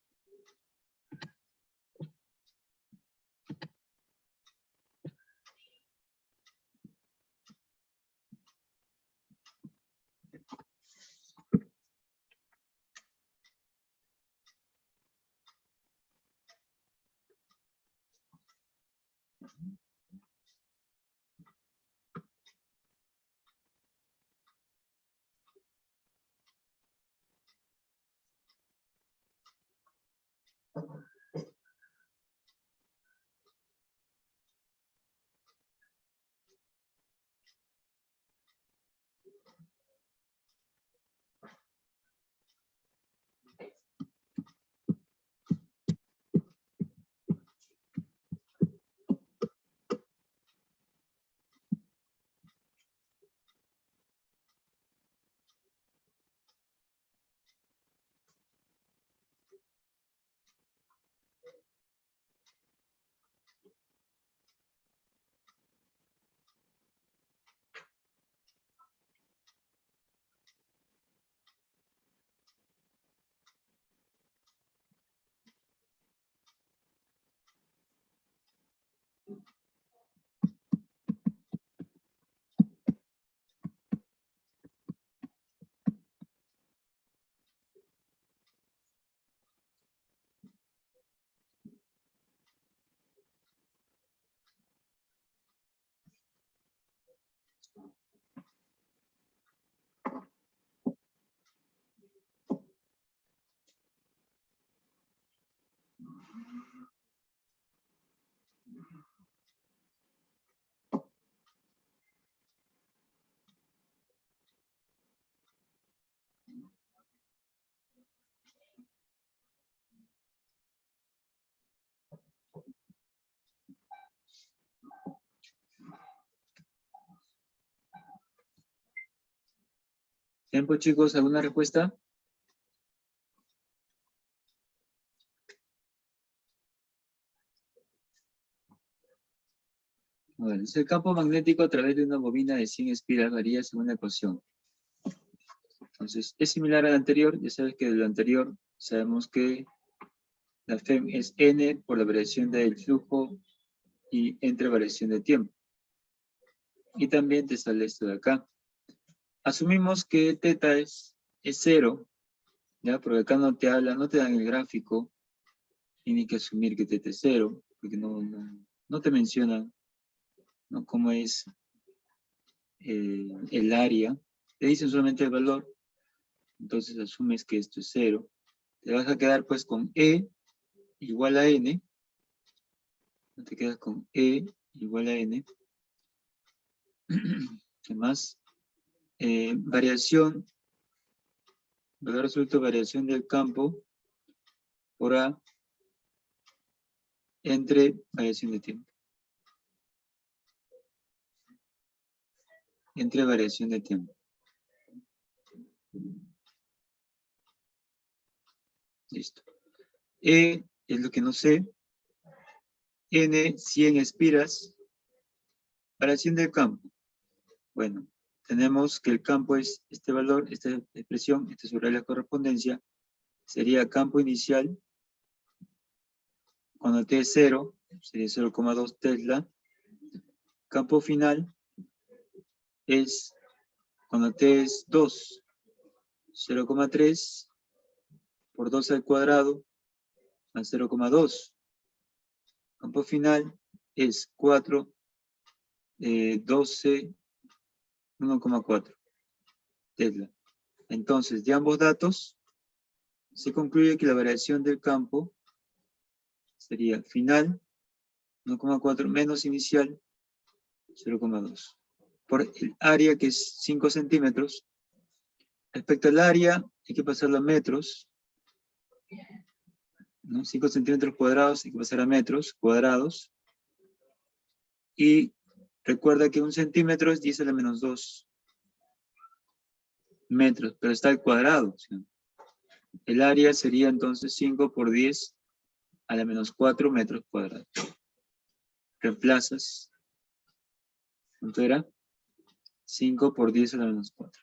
Speaker 1: Tiempo, chicos, ¿alguna respuesta? Bueno, el campo magnético a través de una bobina de 100 espiras varía según la ecuación. Entonces, es similar al anterior. Ya sabes que de lo anterior sabemos que la FEM es N por la variación del flujo y entre variación de tiempo. Y también te sale esto de acá. Asumimos que teta es 0, ¿ya? Porque acá no te habla, no te dan el gráfico. Tienes que asumir que teta es 0, porque no te menciona, ¿no?, cómo es el área. Te dicen solamente el valor. Entonces asumes que esto es 0. Te vas a quedar pues con E igual a N. No te quedas con E igual a N. ¿Qué más? Variación. Valor absoluto de variación del campo por A entre variación de tiempo. Entre variación de tiempo. Listo. E es lo que no sé. N, 100 espiras. Variación del campo. Bueno, tenemos que el campo es este valor, esta expresión, esta sobre la correspondencia, sería campo inicial. Cuando T es 0, sería 0,2 Tesla. Campo final es, cuando T es 2, 0,3 por 2 al cuadrado más 0,2. Campo final es 4, 12, 1,4 Tesla. Entonces, de ambos datos, se concluye que la variación del campo sería final, 1,4 menos inicial, 0,2. Por el área, que es 5 centímetros. Respecto al área, hay que pasarlo a metros, ¿no? 5 centímetros cuadrados hay que pasar a metros cuadrados. Y recuerda que 1 centímetro es 10 a la menos 2 metros, pero está al cuadrado. ¿Sí? El área sería entonces 5 por 10 a la menos 4 metros cuadrados. Reemplazas. ¿Cuánto era? 5 por 10 a la menos 4.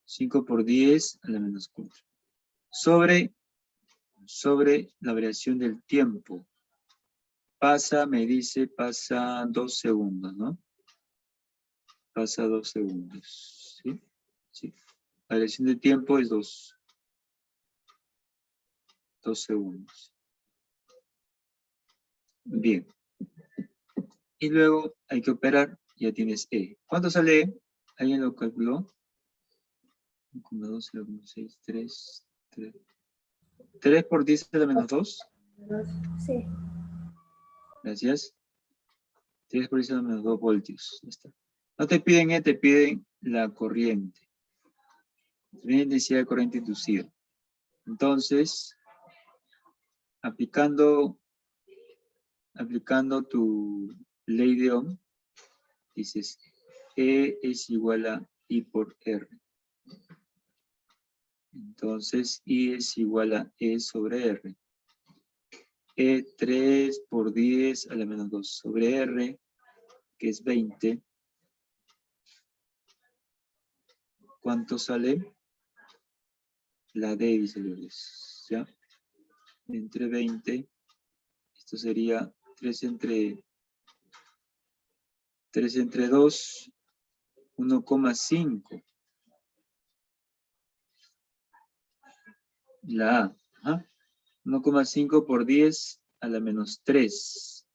Speaker 1: 5 por 10 a la menos 4. Sobre la variación del tiempo. Pasa, me dice, pasa 2 segundos, ¿no? Pasa 2 segundos. ¿Sí? Sí. La variación de tiempo es 2 segundos. Bien. Y luego hay que operar. Ya tienes E. ¿Cuánto sale E? ¿Alguien lo calculó? 1,2, 0,6, 3. 3 por 10 a la menos 2.
Speaker 2: Sí.
Speaker 1: Gracias. 3 por 10 a la menos 2 voltios. Ya está. No te piden E, te piden la corriente. La intensidad de corriente inducida. Entonces, aplicando tu ley de Ohm, dices E es igual a I por R. Entonces, I es igual a E sobre R. E 3 por 10 a la menos 2 sobre R, que es 20. ¿Cuánto sale? La D, dice Lourdes. ¿Ya? Entre 20. Esto sería 3 entre 2, 1,5. La A. ¿Ah? 1,5 por 10 a la menos 3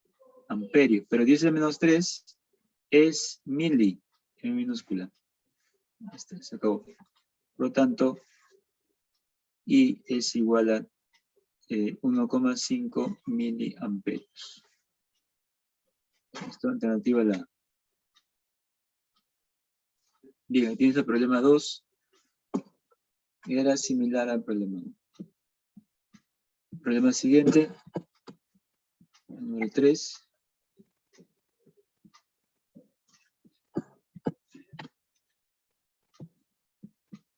Speaker 1: amperios. Pero 10 a la menos 3 es mili, en minúscula. Se acabó. Por lo tanto, I es igual a 1,5 miliamperios. Esto alternativa la A. Bien, tienes el problema 2. Era similar al problema 1. Problema siguiente. Número 3.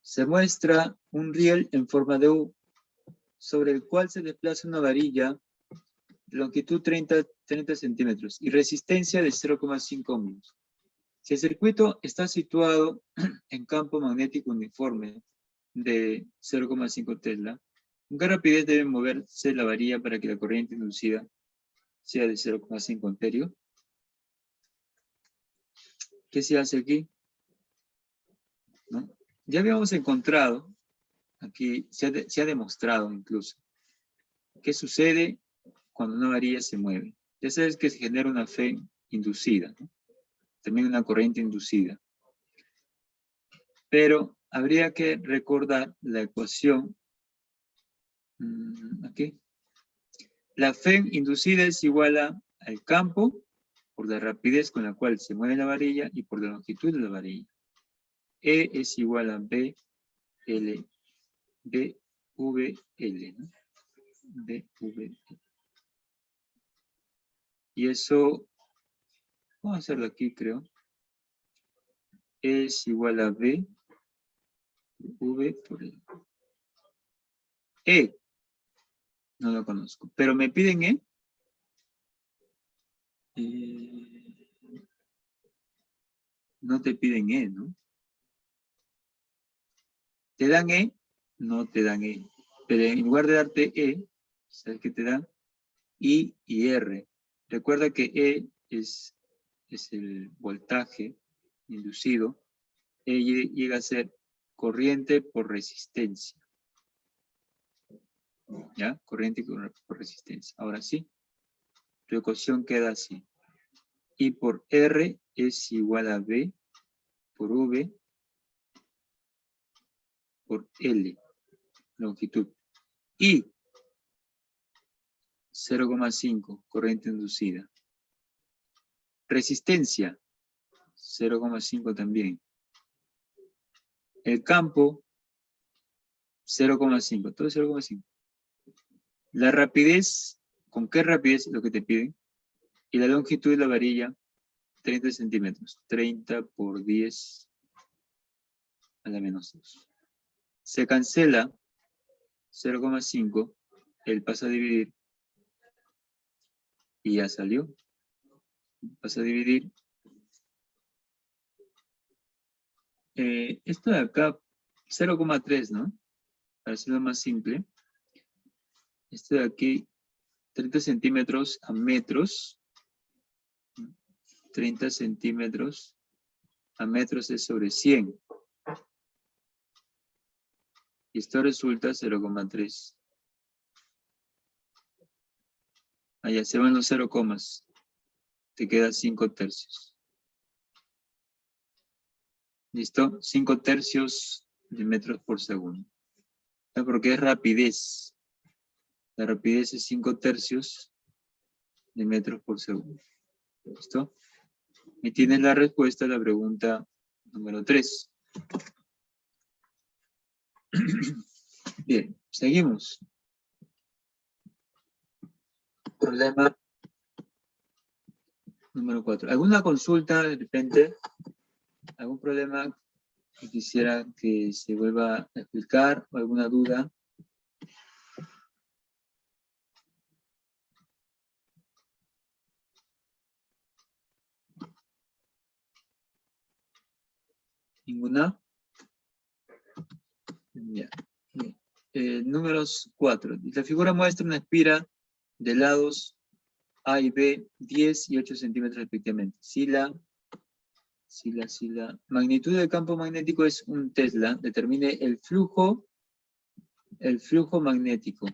Speaker 1: Se muestra un riel en forma de U, sobre el cual se desplaza una varilla de longitud 30 30 centímetros. Y resistencia de 0,5 ohmios. Si el circuito está situado en campo magnético uniforme de 0,5 Tesla, ¿con qué rapidez debe moverse la varilla para que la corriente inducida sea de 0,5 amperio? ¿Qué se hace aquí? ¿No? Ya habíamos encontrado, aquí se ha demostrado incluso, qué sucede cuando una varilla se mueve. Ya sabes que se genera una fe inducida, ¿no? También una corriente inducida. Pero habría que recordar la ecuación. Aquí. La fe inducida es igual al campo por la rapidez con la cual se mueve la varilla y por la longitud de la varilla. E es igual a B, L, B, V, L, ¿no? B, V, L. Y eso, vamos a hacerlo aquí, creo. E es igual a B, V por L. E, no lo conozco, pero me piden E. No te piden E, ¿no? ¿Te dan E? No te dan E. Pero en lugar de darte E, ¿sabes qué te dan? I y R. Recuerda que E es el voltaje inducido. E llega a ser corriente por resistencia. ¿Ya? Corriente por resistencia. Ahora sí. Tu ecuación queda así. I por R es igual a B por V por L. Longitud. I 0,5, corriente inducida. Resistencia, 0,5 también. El campo, 0,5, todo 0,5. La rapidez, ¿con qué rapidez es lo que te piden? Y la longitud de la varilla, 30 centímetros. 30 por 10 a la menos 2. Se cancela 0,5, él pasa a dividir y ya salió. Pasa a dividir. Esto de acá, 0,3, ¿no? Para hacerlo más simple. Esto de aquí, 30 centímetros a metros. 30 centímetros a metros es sobre 100. Y esto resulta 0,3. Allá se van los 0 comas. Te queda 5 tercios. ¿Listo? 5 tercios de metros por segundo. Porque es rapidez. La rapidez es 5 tercios de metros por segundo. ¿Listo? Y tienes la respuesta a la pregunta número 3. Bien, seguimos. Problema número 4. ¿Alguna consulta de repente? ¿Algún problema que quisiera que se vuelva a explicar o alguna duda? ¿Ninguna? Ya. Números 4. La figura muestra una espira de lados A y B, 10 y 8 centímetros respectivamente. Si la magnitud del campo magnético es un Tesla, determine el flujo magnético.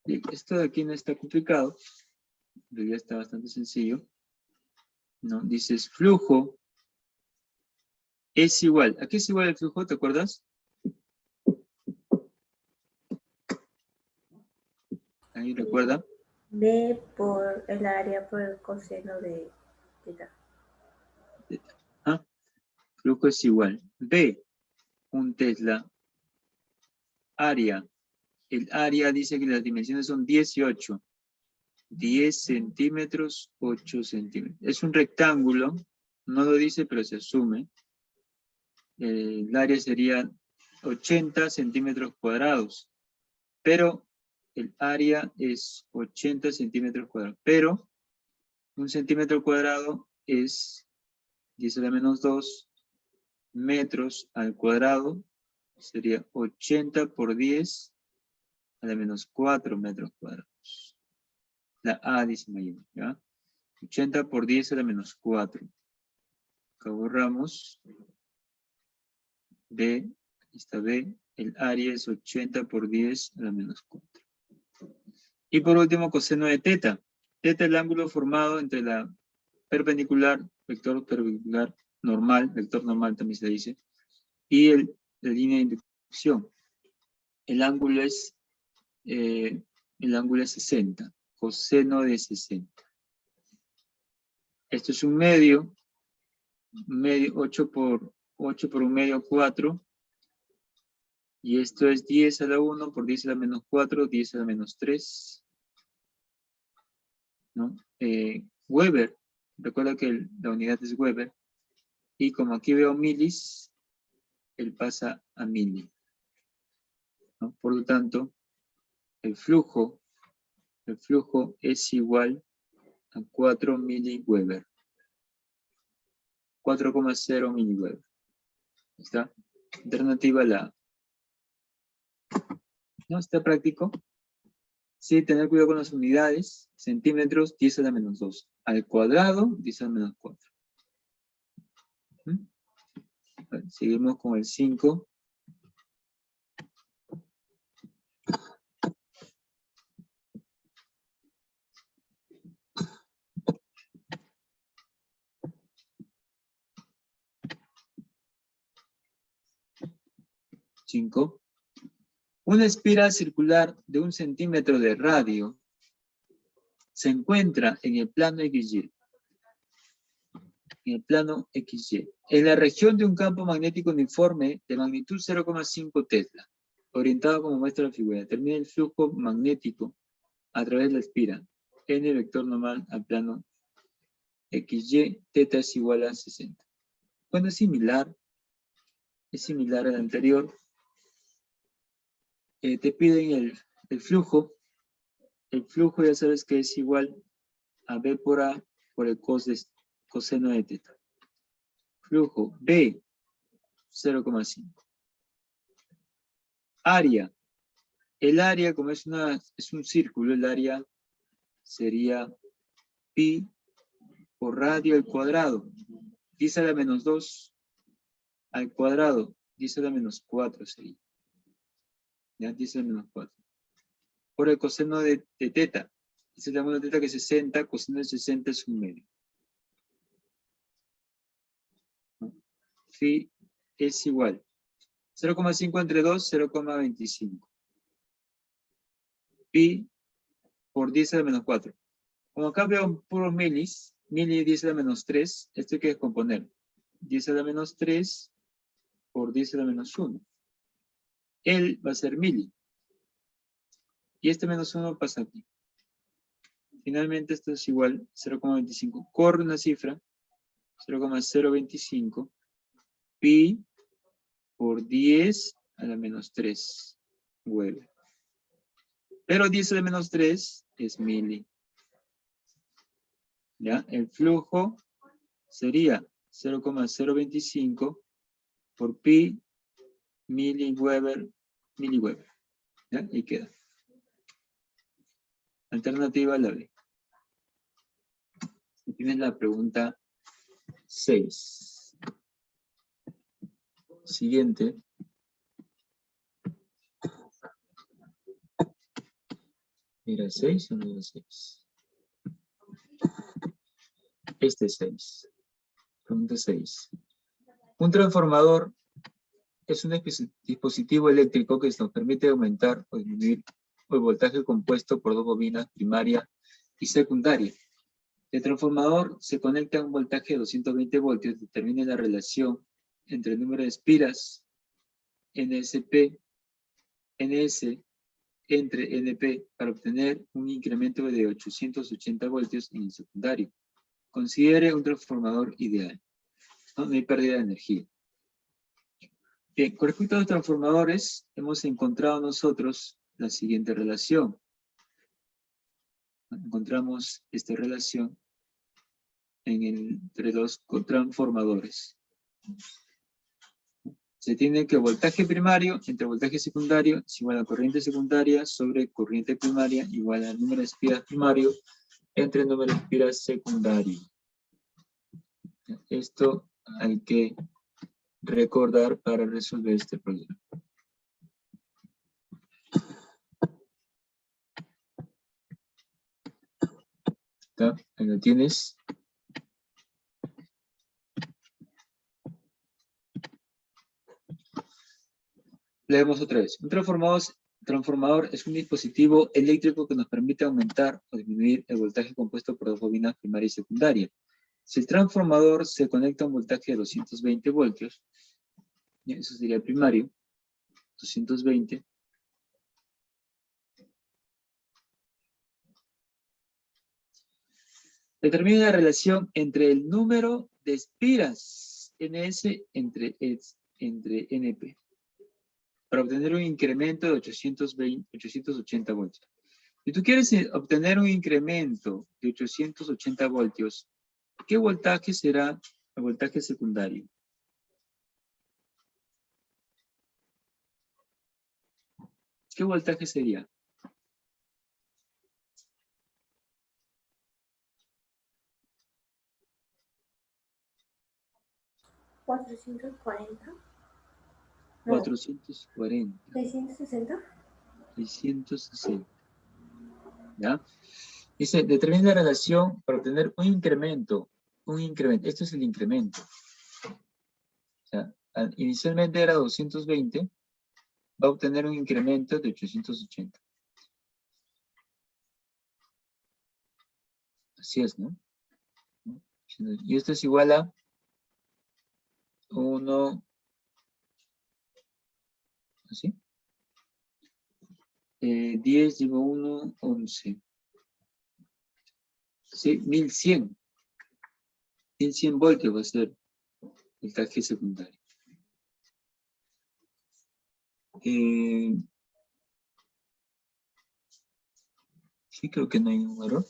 Speaker 1: Bien, esto de aquí no está complicado, en realidad está bastante sencillo. No, dices flujo es igual. ¿A qué es igual el flujo? ¿Te acuerdas? ¿Alguien recuerda?
Speaker 2: B por el área por el coseno de teta.
Speaker 1: ¿Ah? Flujo es igual. B, un Tesla. Área. El área dice que las dimensiones son 18. 10 centímetros, 8 centímetros. Es un rectángulo. No lo dice, pero se asume. El área sería 80 centímetros cuadrados. Pero el área es 80 centímetros cuadrados, pero un centímetro cuadrado es 10 a la menos 2 metros al cuadrado, sería 80 por 10 a la menos 4 metros cuadrados. La A dice mayor, ¿ya? 80 por 10 a la menos 4. Acá borramos. B, esta B, el área es 80 por 10 a la menos 4. Y por último, coseno de teta. Teta es el ángulo formado entre la perpendicular, vector perpendicular normal, vector normal también se dice, y la línea de inducción. El ángulo es 60, coseno de 60. Esto es un medio 8 por 1 medio, 4. Y esto es 10 a la 1 por 10 a la menos 4, 10 a la menos 3. ¿No? Weber, recuerda que la unidad es Weber. Y como aquí veo milis, él pasa a mili, ¿no? Por lo tanto, el flujo es igual a 4 miliweber. 4,0 miliweber. ¿Está? Alternativa la A. ¿No? ¿Está práctico? Sí, tener cuidado con las unidades. Centímetros, 10 a la menos 2. Al cuadrado, 10 a la menos 4. Bueno, seguimos con el 5. Una espiral circular de 1 centímetro de radio se encuentra en el plano XY. En el plano XY. En la región de un campo magnético uniforme de magnitud 0,5 Tesla, orientado como muestra la figura. Determina el flujo magnético a través de la espiral. N vector normal al plano XY, teta es igual a 60. Bueno, es similar al anterior. Te piden el flujo. El flujo ya sabes que es igual a B por A por el coseno de teta. Flujo B, 0,5. Área. El área, como es un círculo, el área sería pi por radio al cuadrado. 10 a la menos 2 al cuadrado. 10 a la menos 4 sería. ¿Ya? 10 a la menos 4. Por el coseno de teta. Ese es el ángulo de teta que es 60. Coseno de 60 es un medio. Phi es igual. 0,5 entre 2, 0,25. Pi por 10 a la menos 4. Como acá veo puros milis, mili 10 a la menos 3, esto hay que descomponer. 10 a la menos 3 por 10 a la menos 1. Él va a ser mili. Y este menos 1 pasa aquí. Finalmente esto es igual 0,25. Corre una cifra, 0,025. Pi por 10 a la menos 3. Weber. Pero 10 a la menos 3 es mili. ¿Ya? El flujo sería 0,025 por pi miliweber. ¿Ya? Ahí queda. Alternativa la B. Y tienes la pregunta 6. Siguiente. ¿Era 6 o no era 6? Este es 6. Pregunta 6. Un transformador es un dispositivo eléctrico que nos permite aumentar o disminuir el voltaje compuesto por dos bobinas, primaria y secundaria. El transformador se conecta a un voltaje de 220 voltios, determina la relación entre el número de espiras NS entre NP para obtener un incremento de 880 voltios en el secundario. Considere un transformador ideal. No hay pérdida de energía. Bien, con respecto a los transformadores, hemos encontrado nosotros la siguiente relación. encontramos esta relación entre los transformadores. Se tiene que voltaje primario entre voltaje secundario es igual a corriente secundaria sobre corriente primaria igual al número de espiras primario entre número de espiras secundario. Esto hay que recordar para resolver este problema. ¿Está? Ahí lo tienes. Leemos otra vez. Un transformador es un dispositivo eléctrico que nos permite aumentar o disminuir el voltaje compuesto por dos bobinas primaria y secundaria. Si el transformador se conecta a un voltaje de 220 voltios, eso sería el primario, 220. Determina la relación entre el número de espiras NS entre NP para obtener un incremento de 880 voltios. Si tú quieres obtener un incremento de 880 voltios, ¿qué voltaje será el voltaje secundario? ¿Qué voltaje sería?
Speaker 2: ¿440? No.
Speaker 1: 440.
Speaker 2: ¿660?
Speaker 1: 660. ¿Ya? Dice, determina la relación para obtener un incremento. Esto es el incremento. O sea, inicialmente era 220, va a obtener un incremento de 880. Así es, ¿no? Y esto es igual a 1, ¿así? 10 lleva 1, 11. Sí, 1100. 1100 voltios va a ser el voltaje secundario. Sí, creo que no hay ningún error.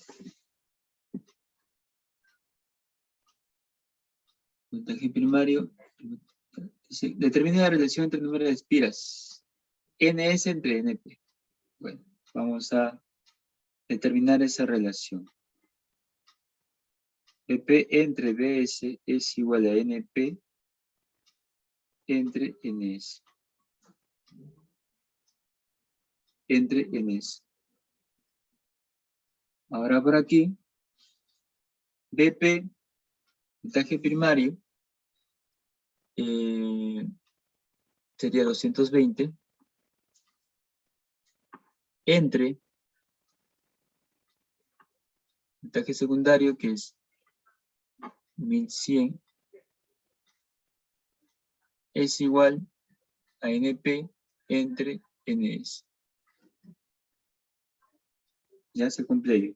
Speaker 1: Voltaje primario. Dice, determina la relación entre el número de espiras. NS entre NP. Bueno, vamos a determinar esa relación. PP entre BS es igual a NP entre NS. Entre NS. Ahora por aquí, BP, voltaje primario, sería 220 entre voltaje secundario, que es 1100, es igual a NP entre NS. Ya se cumple ello.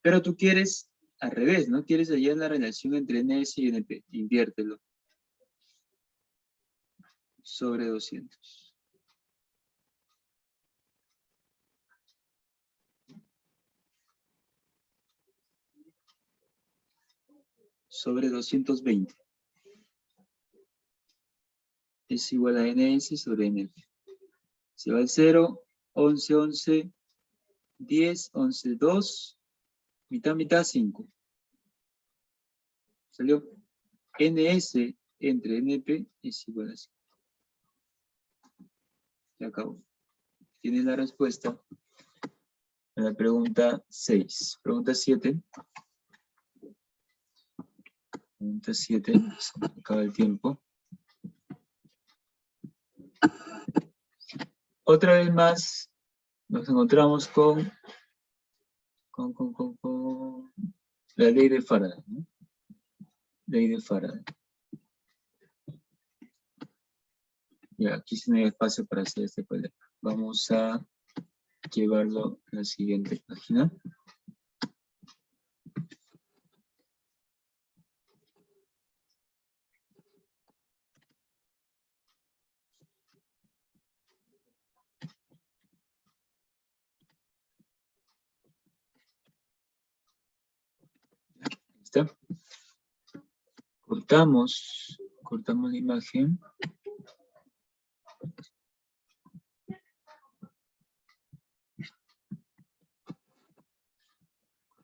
Speaker 1: Pero tú quieres al revés, ¿no? Quieres hallar la relación entre NS y NP. Inviértelo. Sobre 200. Sobre 220. Es igual a NS sobre NP. Se va al 0, 11, 11, 10, 11, 2, mitad, mitad, 5. Salió NS entre NP es igual a 5. Se acabó. Tienes la respuesta a la pregunta 6. Pregunta 7. Pregunta 7. Se me acaba el tiempo. Otra vez más nos encontramos con la ley de Faraday, ¿no? Ley de Faraday. Ya, aquí sí no hay espacio para hacer este problema. Vamos a llevarlo a la siguiente página. está. Cortamos la imagen.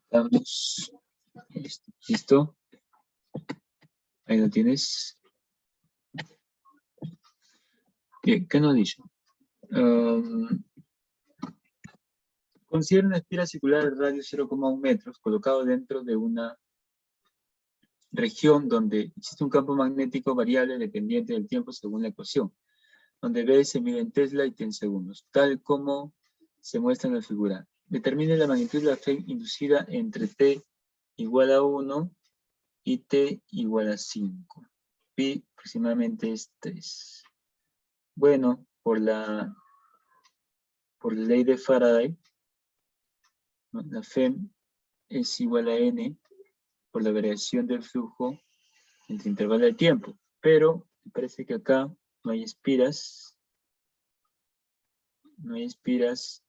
Speaker 1: Cortamos. Listo. Ahí lo tienes. Bien, ¿qué nos dice? Considera una espira circular de radio 0,1 metros colocado dentro de una región donde existe un campo magnético variable dependiente del tiempo según la ecuación, donde B se mide en Tesla y T en segundos, tal como se muestra en la figura. Determine la magnitud de la FEM inducida entre T igual a 1 y T igual a 5. Pi aproximadamente es 3. Bueno, por la ley de Faraday, ¿no? La FEM es igual a N por la variación del flujo entre intervalo de tiempo. Pero me parece que acá no hay espiras. No hay espiras.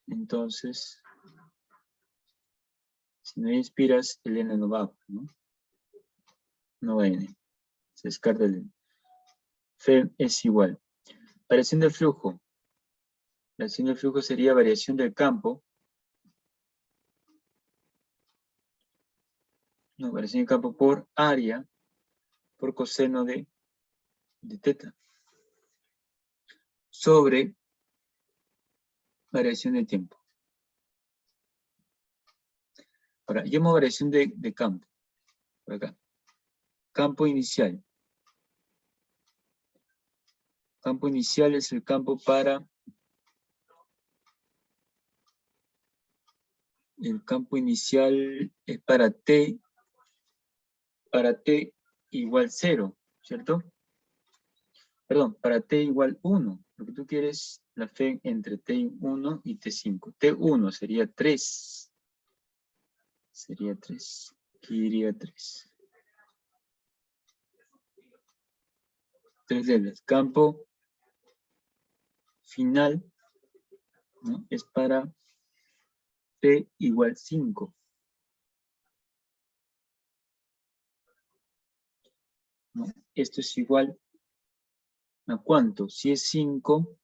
Speaker 1: Entonces, si no hay espiras, el N no va, ¿no? No va N. Se descarta el N. FEM es igual. Variación del flujo. Variación del flujo sería variación del campo. No, variación del campo por área, por coseno de teta. Sobre variación de tiempo. Ahora, llamo variación de campo. Por acá. Campo inicial. Campo inicial es el campo para... El campo inicial es para T igual 0, ¿cierto? Perdón, para T igual 1. Lo que tú quieres, la FEM entre T1 y T5. T1 sería 3. Sería 3. Aquí iría 3. 3 letras. Campo final, ¿no? Es para T igual 5. ¿No? Esto es igual a ¿cuánto? Si es 5,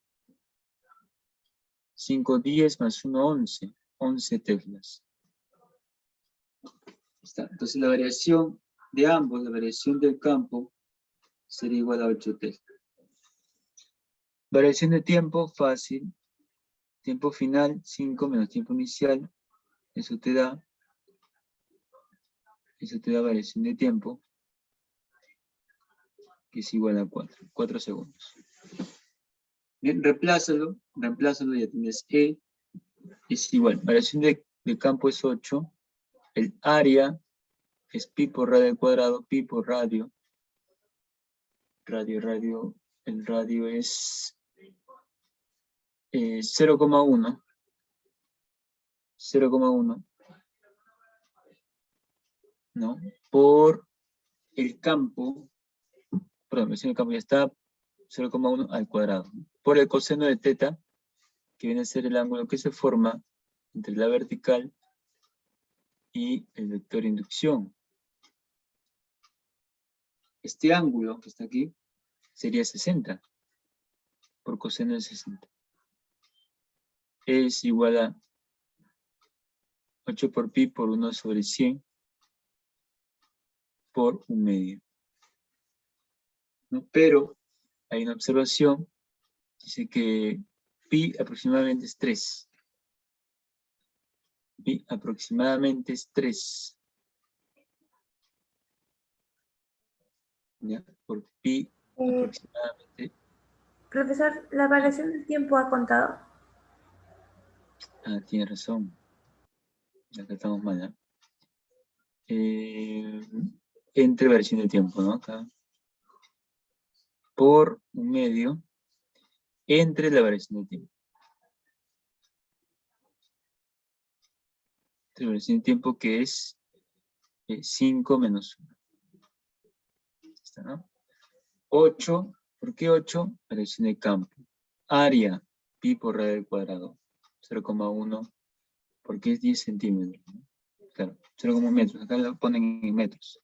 Speaker 1: 5, 10 más 1, 11. 11 teslas. Está. Entonces la variación de ambos, la variación del campo, sería igual a 8 teslas. Variación de tiempo, fácil. Tiempo final, 5 menos tiempo inicial. Eso te da variación de tiempo, que es igual a 4 segundos. Bien, reemplázalo, ya tienes E, es igual. Variación de campo es 8. El área es pi por radio al cuadrado, pi por radio. El radio es 0,1. 0,1. ¿No? Por el campo, perdón, el campo ya está 0,1 al cuadrado. Por el coseno de teta, que viene a ser el ángulo que se forma entre la vertical y el vector de inducción. Este ángulo que está aquí sería 60 por coseno de 60. Es igual a 8 por pi por 1 sobre 100 por 1/2. ¿No? Pero hay una observación, dice que pi aproximadamente es 3. Pi aproximadamente es 3. ¿Ya? Por pi aproximadamente.
Speaker 2: Profesor, ¿la variación del tiempo ha contado?
Speaker 1: Ah, tiene razón. Acá estamos mal, ¿eh? Entre variación de tiempo, ¿no? Acá. Por 1/2 entre la variación de tiempo. Entre la variación de tiempo que es 5 menos 1. Está, ¿no? 8, ¿por qué 8? Variación de campo. Área, pi por radio al cuadrado. 0,1, porque es 10 centímetros, ¿no? Claro, 0,1 metros. Acá lo ponen en metros.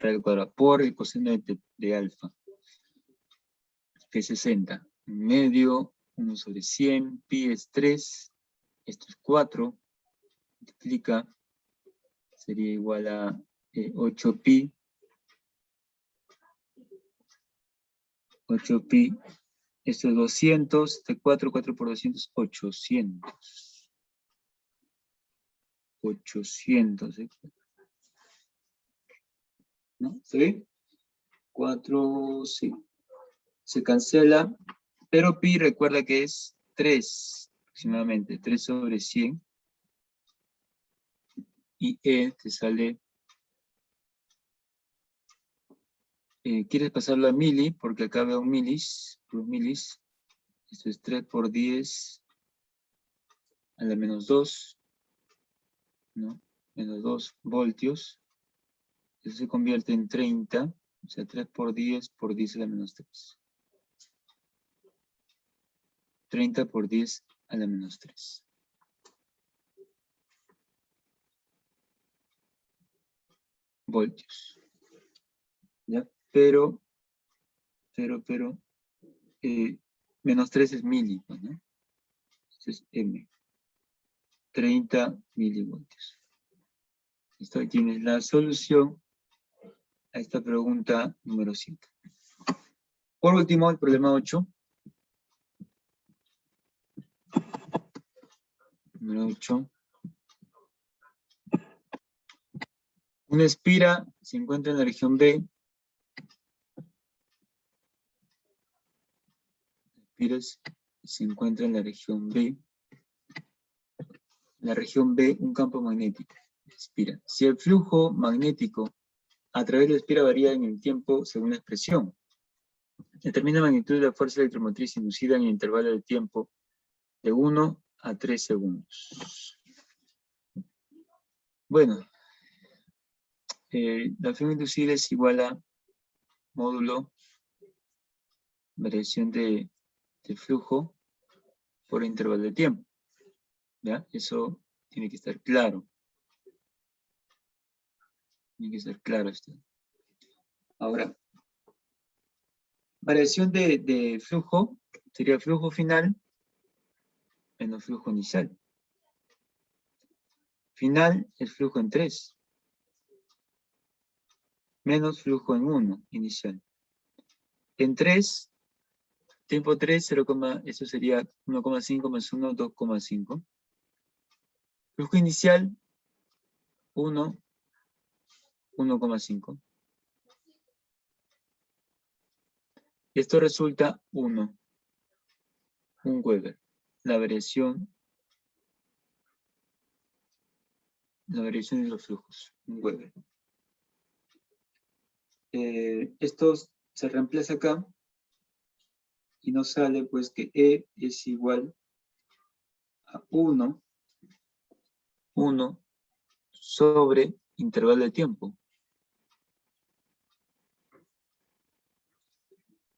Speaker 1: Radio al cuadrado por el coseno de alfa, que es 60. Medio, 1 sobre 100, pi es 3, esto es 4, multiplica, sería igual a 8 pi. 8 pi, esto es 200, de 4 por 200, 800. 800, ¿eh? ¿No? ¿Se ve? 4, sí. Se cancela, pero pi recuerda que es 3, aproximadamente, 3 sobre 100. Y E te sale, ¿quieres pasarlo a mili? Porque acá veo milis, por milis. Esto es 3 por 10 a la menos 2, ¿no? Menos 2 voltios. Eso se convierte en 30, o sea, 3 por 10 a la menos 3. 30 por 10 a la menos 3. Voltios. ¿Ya? Pero, menos 3 es mili, ¿no? Esto es M. 30 milivoltios. Listo, ahí tienes la solución a esta pregunta número 7. Por último, el problema 8. Número 8. Una espira se encuentra en la región B. Espiras se encuentra en la región B. La región B, un campo magnético. Espira. Si el flujo magnético a través de la espira varía en el tiempo según la expresión, determina la magnitud de la fuerza electromotriz inducida en el intervalo de tiempo de 1 a 3 segundos. Bueno, la fuerza inducida es igual a módulo variación de flujo por intervalo de tiempo. ¿Ya? Eso tiene que estar claro. Tiene que ser claro esto. Ahora, variación de flujo sería flujo final menos flujo inicial. Final es flujo en 3 menos flujo en 1 inicial. En 3, tiempo 3, 0, eso sería 1,5 más 1, 2,5. Flujo inicial, 1, 1,5. Esto resulta 1 Weber. La variación de los flujos, 1 Weber. Esto se reemplaza acá y nos sale pues que E es igual a 1 sobre intervalo de tiempo.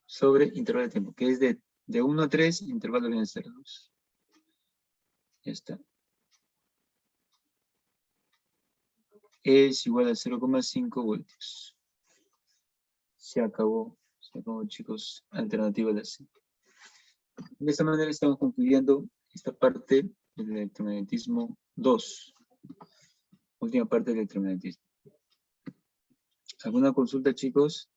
Speaker 1: Sobre intervalo de tiempo, que es de 1 a 3, intervalo viene a ser 2. Ya está. Es igual a 0,5 voltios. Se acabó, chicos. Alternativa de la C. De esta manera estamos concluyendo esta parte del electromagnetismo 2. Última parte del electromagnetismo. ¿Alguna consulta, chicos?